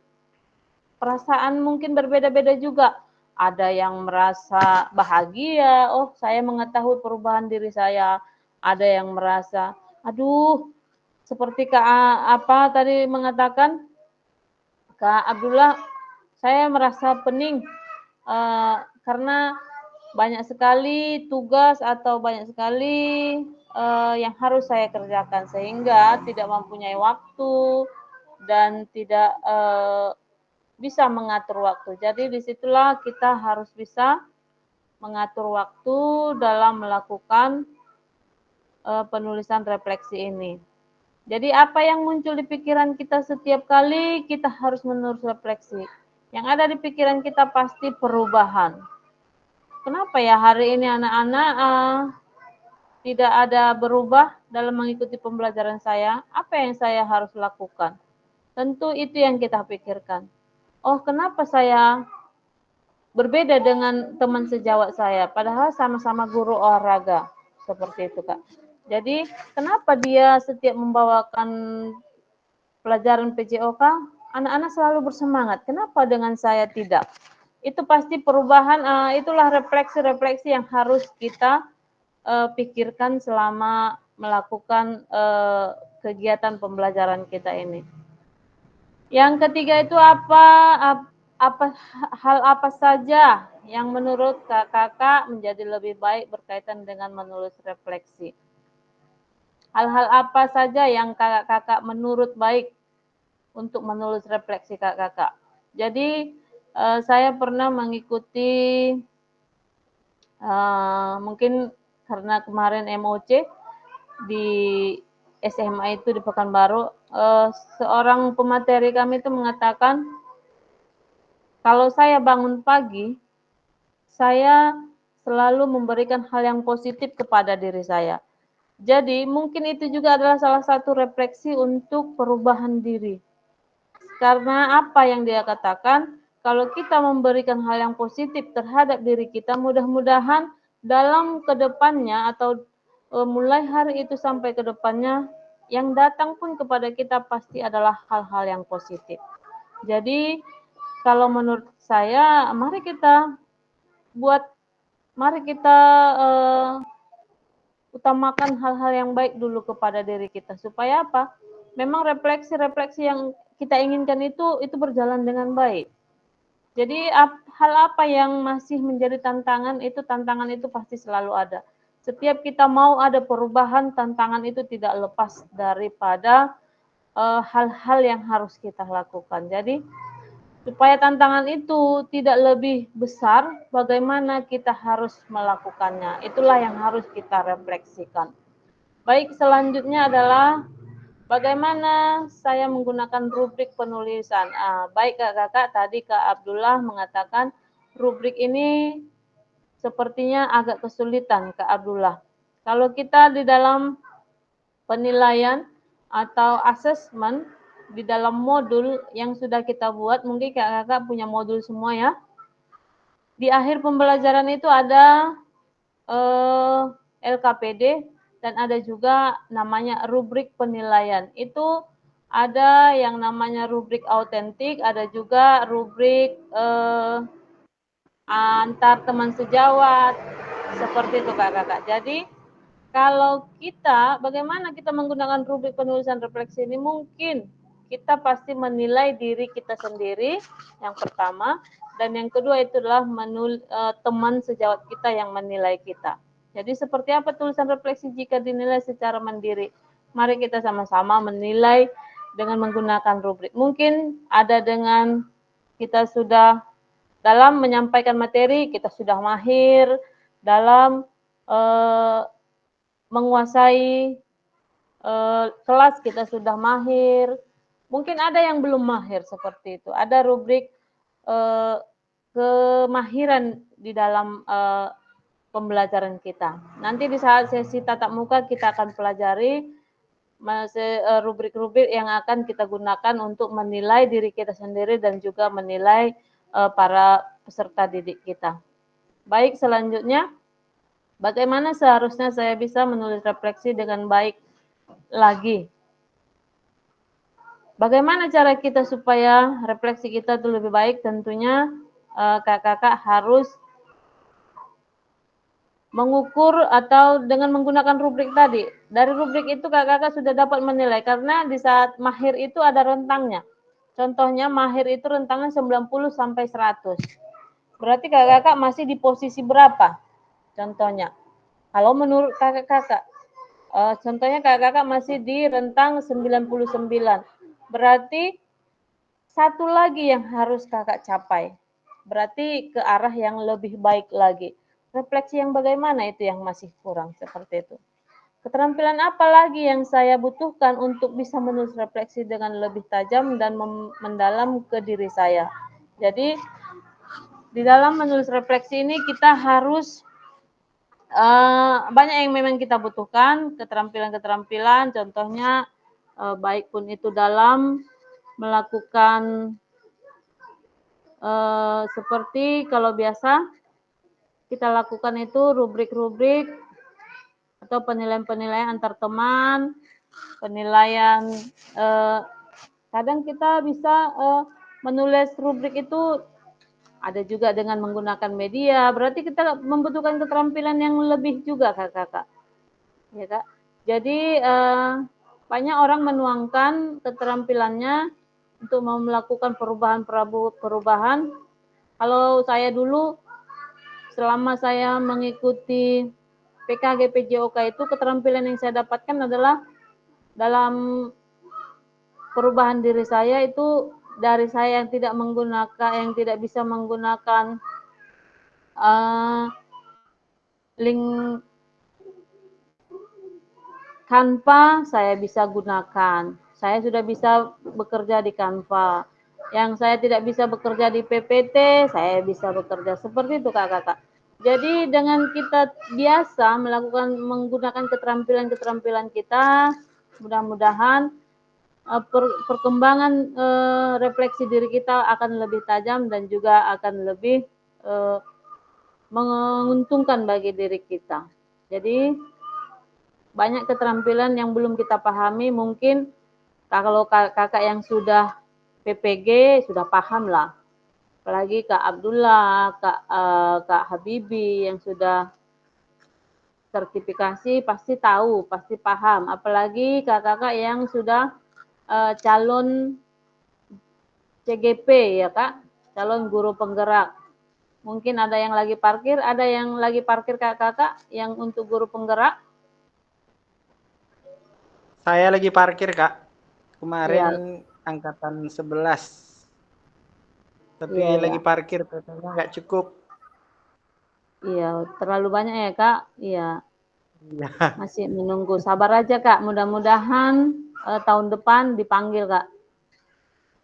[SPEAKER 1] Perasaan mungkin berbeda-beda juga. Ada yang merasa bahagia, oh saya mengetahui perubahan diri saya. Ada yang merasa, aduh, seperti Kak tadi mengatakan, Kak Abdullah, saya merasa pening karena banyak sekali tugas atau banyak sekali yang harus saya kerjakan sehingga tidak mempunyai waktu dan tidak bisa mengatur waktu. Jadi disitulah kita harus bisa mengatur waktu dalam melakukan penulisan refleksi ini. Jadi apa yang muncul di pikiran kita setiap kali kita harus menulis refleksi. Yang ada di pikiran kita pasti perubahan. Kenapa ya hari ini anak-anak tidak ada berubah dalam mengikuti pembelajaran saya? Apa yang saya harus lakukan? Tentu itu yang kita pikirkan. Oh, kenapa saya berbeda dengan teman sejawat saya? Padahal sama-sama guru olahraga. Seperti itu, Kak. Jadi, kenapa dia setiap membawakan pelajaran PJOK, anak-anak selalu bersemangat? Kenapa dengan saya tidak? Itu pasti perubahan, itulah refleksi-refleksi yang harus kita pikirkan selama melakukan kegiatan pembelajaran kita ini. Yang ketiga itu hal apa saja yang menurut kakak menjadi lebih baik berkaitan dengan menulis refleksi. Hal-hal apa saja yang kakak menurut baik untuk menulis refleksi kakak. Jadi saya pernah mengikuti mungkin karena kemarin MOC di SMA itu di Pekanbaru, seorang pemateri kami itu mengatakan kalau saya bangun pagi, saya selalu memberikan hal yang positif kepada diri saya. Jadi mungkin itu juga adalah salah satu refleksi untuk perubahan diri. Karena apa yang dia katakan, kalau kita memberikan hal yang positif terhadap diri kita, mudah-mudahan dalam kedepannya atau mulai hari itu sampai kedepannya, yang datang pun kepada kita pasti adalah hal-hal yang positif. Jadi kalau menurut saya, mari kita utamakan hal-hal yang baik dulu kepada diri kita. Supaya apa? Memang refleksi-refleksi yang kita inginkan itu berjalan dengan baik. Jadi hal apa yang masih menjadi tantangan itu pasti selalu ada. Setiap kita mau ada perubahan, tantangan itu tidak lepas daripada hal-hal yang harus kita lakukan. Jadi supaya tantangan itu tidak lebih besar, bagaimana kita harus melakukannya. Itulah yang harus kita refleksikan. Baik, selanjutnya adalah bagaimana saya menggunakan rubrik penulisan. Baik kakak, tadi Kak Abdullah mengatakan rubrik ini sepertinya agak kesulitan Kak Abdullah. Kalau kita di dalam penilaian atau assessment, di dalam modul yang sudah kita buat, mungkin kakak punya modul semua ya. Di akhir pembelajaran itu ada LKPD dan ada juga namanya rubrik penilaian. Itu ada yang namanya rubrik autentik, ada juga rubrik antar teman sejawat, seperti itu kakak. Jadi kalau kita, bagaimana kita menggunakan rubrik penulisan refleksi ini? Mungkin kita pasti menilai diri kita sendiri yang pertama, dan yang kedua itu adalah teman sejawat kita yang menilai kita. Jadi seperti apa tulisan refleksi jika dinilai secara mandiri? Mari kita sama-sama menilai dengan menggunakan rubrik. Mungkin ada dengan kita sudah dalam menyampaikan materi, kita sudah mahir dalam menguasai kelas, kita sudah mahir. Mungkin ada yang belum mahir seperti itu. Ada rubrik kemahiran di dalam pembelajaran kita. Nanti di saat sesi tatap muka kita akan pelajari rubrik-rubrik yang akan kita gunakan untuk menilai diri kita sendiri dan juga menilai para peserta didik kita. Baik, selanjutnya, bagaimana seharusnya saya bisa menulis refleksi dengan baik lagi? Bagaimana cara kita supaya refleksi kita itu lebih baik? Tentunya kakak-kakak harus mengukur atau dengan menggunakan rubrik tadi. Dari rubrik itu kakak-kakak sudah dapat menilai, karena di saat mahir itu ada rentangnya. Contohnya mahir itu rentangnya 90 sampai 100. Berarti kakak-kakak masih di posisi berapa? Contohnya, kalau menurut kakak-kakak, contohnya kakak-kakak masih di rentang 99. Berarti satu lagi yang harus kakak capai. Berarti ke arah yang lebih baik lagi. Refleksi yang bagaimana itu yang masih kurang, seperti itu. Keterampilan apa lagi yang saya butuhkan untuk bisa menulis refleksi dengan lebih tajam dan mendalam ke diri saya. Jadi di dalam menulis refleksi ini kita harus banyak yang memang kita butuhkan, keterampilan-keterampilan, contohnya baik pun itu dalam melakukan seperti kalau biasa kita lakukan itu rubrik-rubrik atau penilaian-penilaian antar teman, penilaian kadang kita bisa menulis rubrik itu ada juga dengan menggunakan media, berarti kita membutuhkan keterampilan yang lebih juga kakak-kakak. Ya, Kak. Jadi banyak orang menuangkan keterampilannya untuk melakukan perubahan. Kalau saya dulu selama saya mengikuti PKG PJOK itu keterampilan yang saya dapatkan adalah dalam perubahan diri saya itu dari saya yang tidak bisa menggunakan link Canva, saya bisa gunakan. Saya sudah bisa bekerja di Canva. Yang saya tidak bisa bekerja di PPT, saya bisa bekerja seperti itu kakak-kakak. Jadi dengan kita biasa menggunakan keterampilan-keterampilan kita, mudah-mudahan perkembangan refleksi diri kita akan lebih tajam dan juga akan lebih menguntungkan bagi diri kita. Jadi banyak keterampilan yang belum kita pahami, mungkin kalau kakak yang sudah PPG sudah paham lah. Apalagi Kak Abdullah, Kak Habibi yang sudah sertifikasi pasti tahu, pasti paham. Apalagi kakak-kakak yang sudah calon CGP ya Kak, calon guru penggerak. Mungkin ada yang lagi parkir, kakak-kakak yang untuk guru penggerak.
[SPEAKER 5] Saya lagi parkir, Kak. Kemarin angkatan 11. Tapi lagi parkir, totalnya nggak cukup.
[SPEAKER 1] Iya, terlalu banyak ya Kak. Iya. Masih menunggu. Sabar aja Kak, mudah-mudahan tahun depan dipanggil Kak.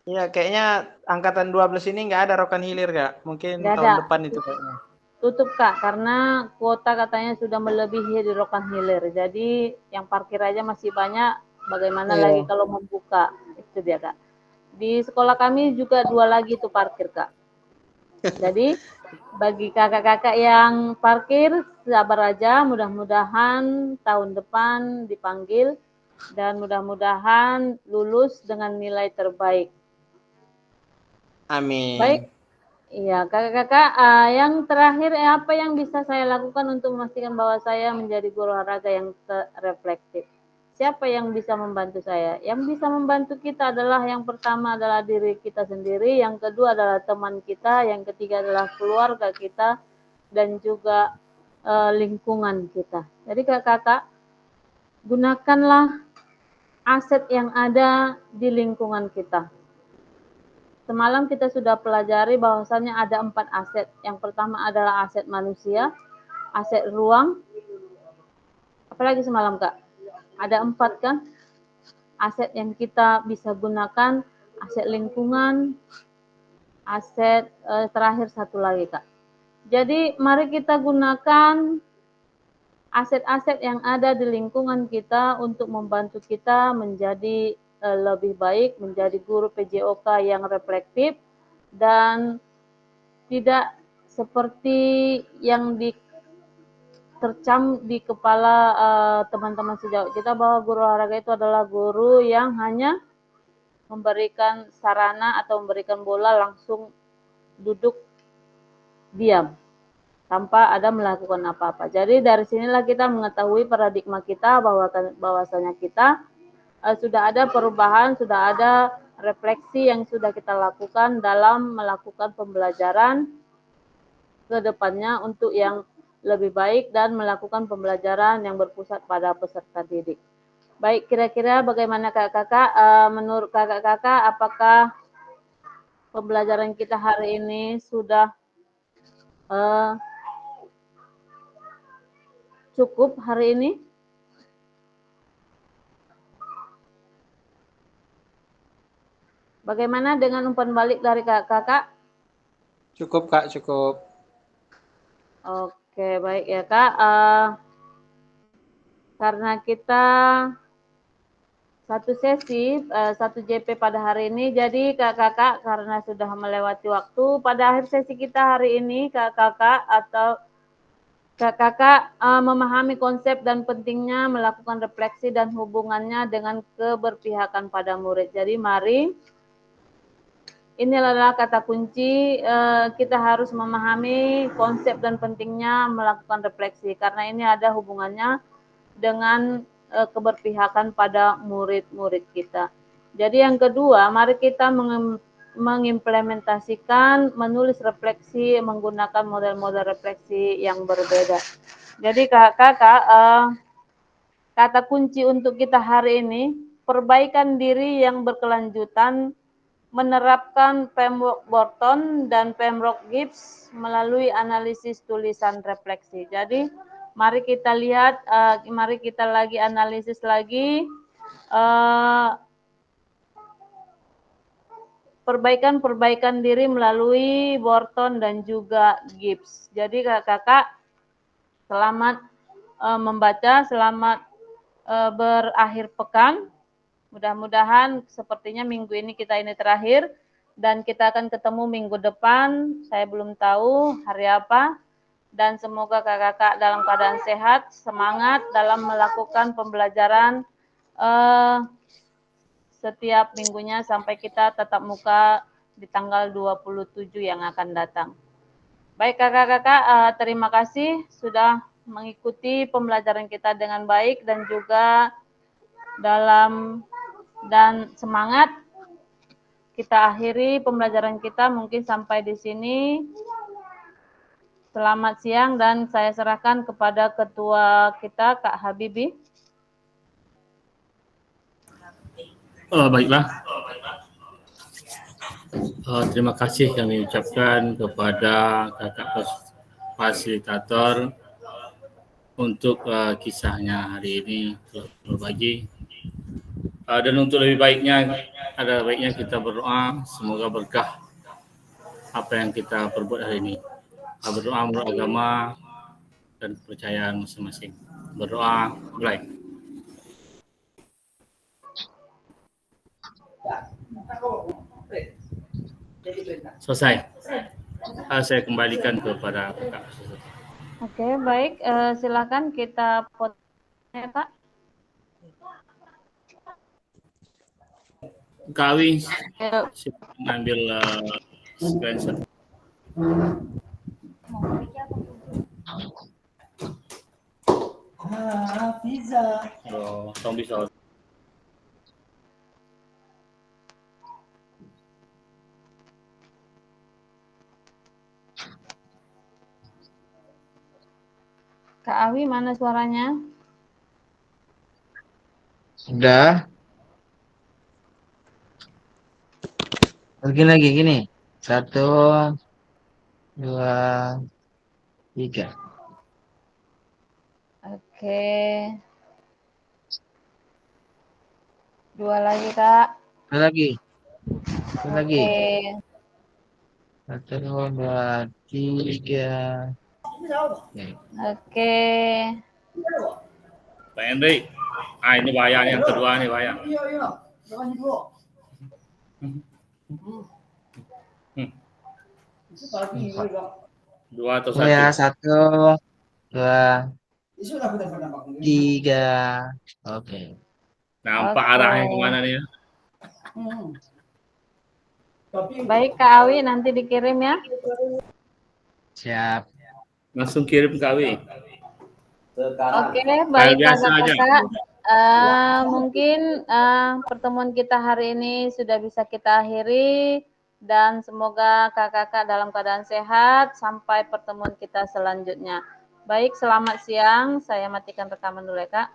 [SPEAKER 5] Iya, kayaknya angkatan 12 ini nggak ada rokan hilir, Kak. Mungkin tahun depan itu kayaknya.
[SPEAKER 1] Tutup Kak, karena kuota katanya sudah melebihi di rokan hilir. Jadi yang parkir aja masih banyak, bagaimana lagi kalau membuka. Itu dia Kak. Di sekolah kami juga 2 lagi tuh parkir Kak. Jadi bagi kakak-kakak yang parkir, sabar aja, mudah-mudahan tahun depan dipanggil dan mudah-mudahan lulus dengan nilai terbaik.
[SPEAKER 5] Amin.
[SPEAKER 1] Baik. Iya, kakak-kakak, yang terakhir apa yang bisa saya lakukan untuk memastikan bahwa saya menjadi guru olahraga yang reflektif? siapa yang bisa membantu saya? Yang bisa membantu kita adalah yang pertama adalah diri kita sendiri, yang kedua adalah teman kita, yang ketiga adalah keluarga kita, dan juga lingkungan kita. Jadi kakak-kakak, gunakanlah aset yang ada di lingkungan kita. Semalam kita sudah pelajari bahwasannya ada 4 aset. Yang pertama adalah aset manusia, aset ruang. Apalagi semalam Kak? Ada 4 kan? Aset yang kita bisa gunakan, aset lingkungan, aset terakhir satu lagi Kak. Jadi mari kita gunakan aset-aset yang ada di lingkungan kita untuk membantu kita menjadi lebih baik, menjadi guru PJOK yang reflektif dan tidak seperti yang tercam di kepala teman-teman sejauh kita bahwa guru olahraga itu adalah guru yang hanya memberikan sarana atau memberikan bola langsung duduk diam tanpa ada melakukan apa-apa. Jadi dari sinilah kita mengetahui paradigma kita bahwasanya kita sudah ada perubahan, sudah ada refleksi yang sudah kita lakukan dalam melakukan pembelajaran ke depannya untuk yang lebih baik dan melakukan pembelajaran yang berpusat pada peserta didik. Baik, kira-kira bagaimana kakak-kakak? Menurut kakak-kakak, apakah pembelajaran kita hari ini sudah cukup hari ini? Bagaimana dengan umpan balik dari kakak-kakak?
[SPEAKER 5] Cukup Kak, cukup.
[SPEAKER 1] Oke, baik ya Kak. Karena kita satu sesi, satu JP pada hari ini, jadi kakak-kakak karena sudah melewati waktu, pada akhir sesi kita hari ini kakak-kakak memahami konsep dan pentingnya melakukan refleksi dan hubungannya dengan keberpihakan pada murid. Jadi mari, ini adalah kata kunci, kita harus memahami konsep dan pentingnya melakukan refleksi, karena ini ada hubungannya dengan keberpihakan pada murid-murid kita. Jadi yang kedua, mari kita mengimplementasikan, menulis refleksi menggunakan model-model refleksi yang berbeda. Jadi kakak-kakak, kata kunci untuk kita hari ini, perbaikan diri yang berkelanjutan, menerapkan framework Borton dan framework Gibbs melalui analisis tulisan refleksi. Jadi mari kita lihat, mari kita lagi analisis lagi perbaikan diri melalui Borton dan juga Gibbs. Jadi kakak-kakak, selamat membaca, selamat berakhir pekan. Mudah-mudahan sepertinya minggu ini kita ini terakhir dan kita akan ketemu minggu depan. Saya belum tahu hari apa. Dan semoga kakak-kakak dalam keadaan sehat, semangat dalam melakukan pembelajaran setiap minggunya sampai kita tatap muka di tanggal 27 yang akan datang. Baik kakak-kakak, terima kasih sudah mengikuti pembelajaran kita dengan baik dan juga dan semangat. Kita akhiri pembelajaran kita mungkin sampai di sini. Selamat siang dan saya serahkan kepada ketua kita Kak Habibi.
[SPEAKER 6] Baiklah. Terima kasih kami ucapkan kepada kakak fasilitator untuk kisahnya hari ini telah berbagi. Dan untuk lebih baiknya, ada baiknya kita berdoa semoga berkah apa yang kita perbuat hari ini. Berdoa menurut agama dan kepercayaan masing-masing. Berdoa, mulai. Selesai. Saya kembalikan kepada kakak.
[SPEAKER 1] Oke, baik. Silakan kita potnya, Kak.
[SPEAKER 6] Kawi, silakan ambil screenshot. Hafiza. Oh, bisa.
[SPEAKER 1] Kak Awi, mana suaranya?
[SPEAKER 7] Sudah. Lagi gini. 1, 2, 3.
[SPEAKER 1] Oke. 2 lagi, Kak.
[SPEAKER 7] Satu lagi. Satu lagi.
[SPEAKER 1] Oke.
[SPEAKER 7] 1, 2, 3. Oke.
[SPEAKER 1] Oke.
[SPEAKER 6] Pak Henry. Ah, ini bahaya yang kedua nih bahaya. Dua atau
[SPEAKER 7] Oh ya,
[SPEAKER 6] satu?
[SPEAKER 7] 1, 2, 3. Oke.
[SPEAKER 6] Nampak
[SPEAKER 1] Oke.
[SPEAKER 6] arahnya kemana nih ya?
[SPEAKER 1] Baik, Kak Awi, nanti dikirim ya.
[SPEAKER 7] Siap.
[SPEAKER 6] Langsung kirim ke Awi.
[SPEAKER 1] Oke, baik
[SPEAKER 6] biasa aja.
[SPEAKER 1] kakak-kakak. Mungkin pertemuan kita hari ini sudah bisa kita akhiri dan semoga kakak-kakak dalam keadaan sehat sampai pertemuan kita selanjutnya. Baik, selamat siang. Saya matikan rekaman dulu ya, Kak.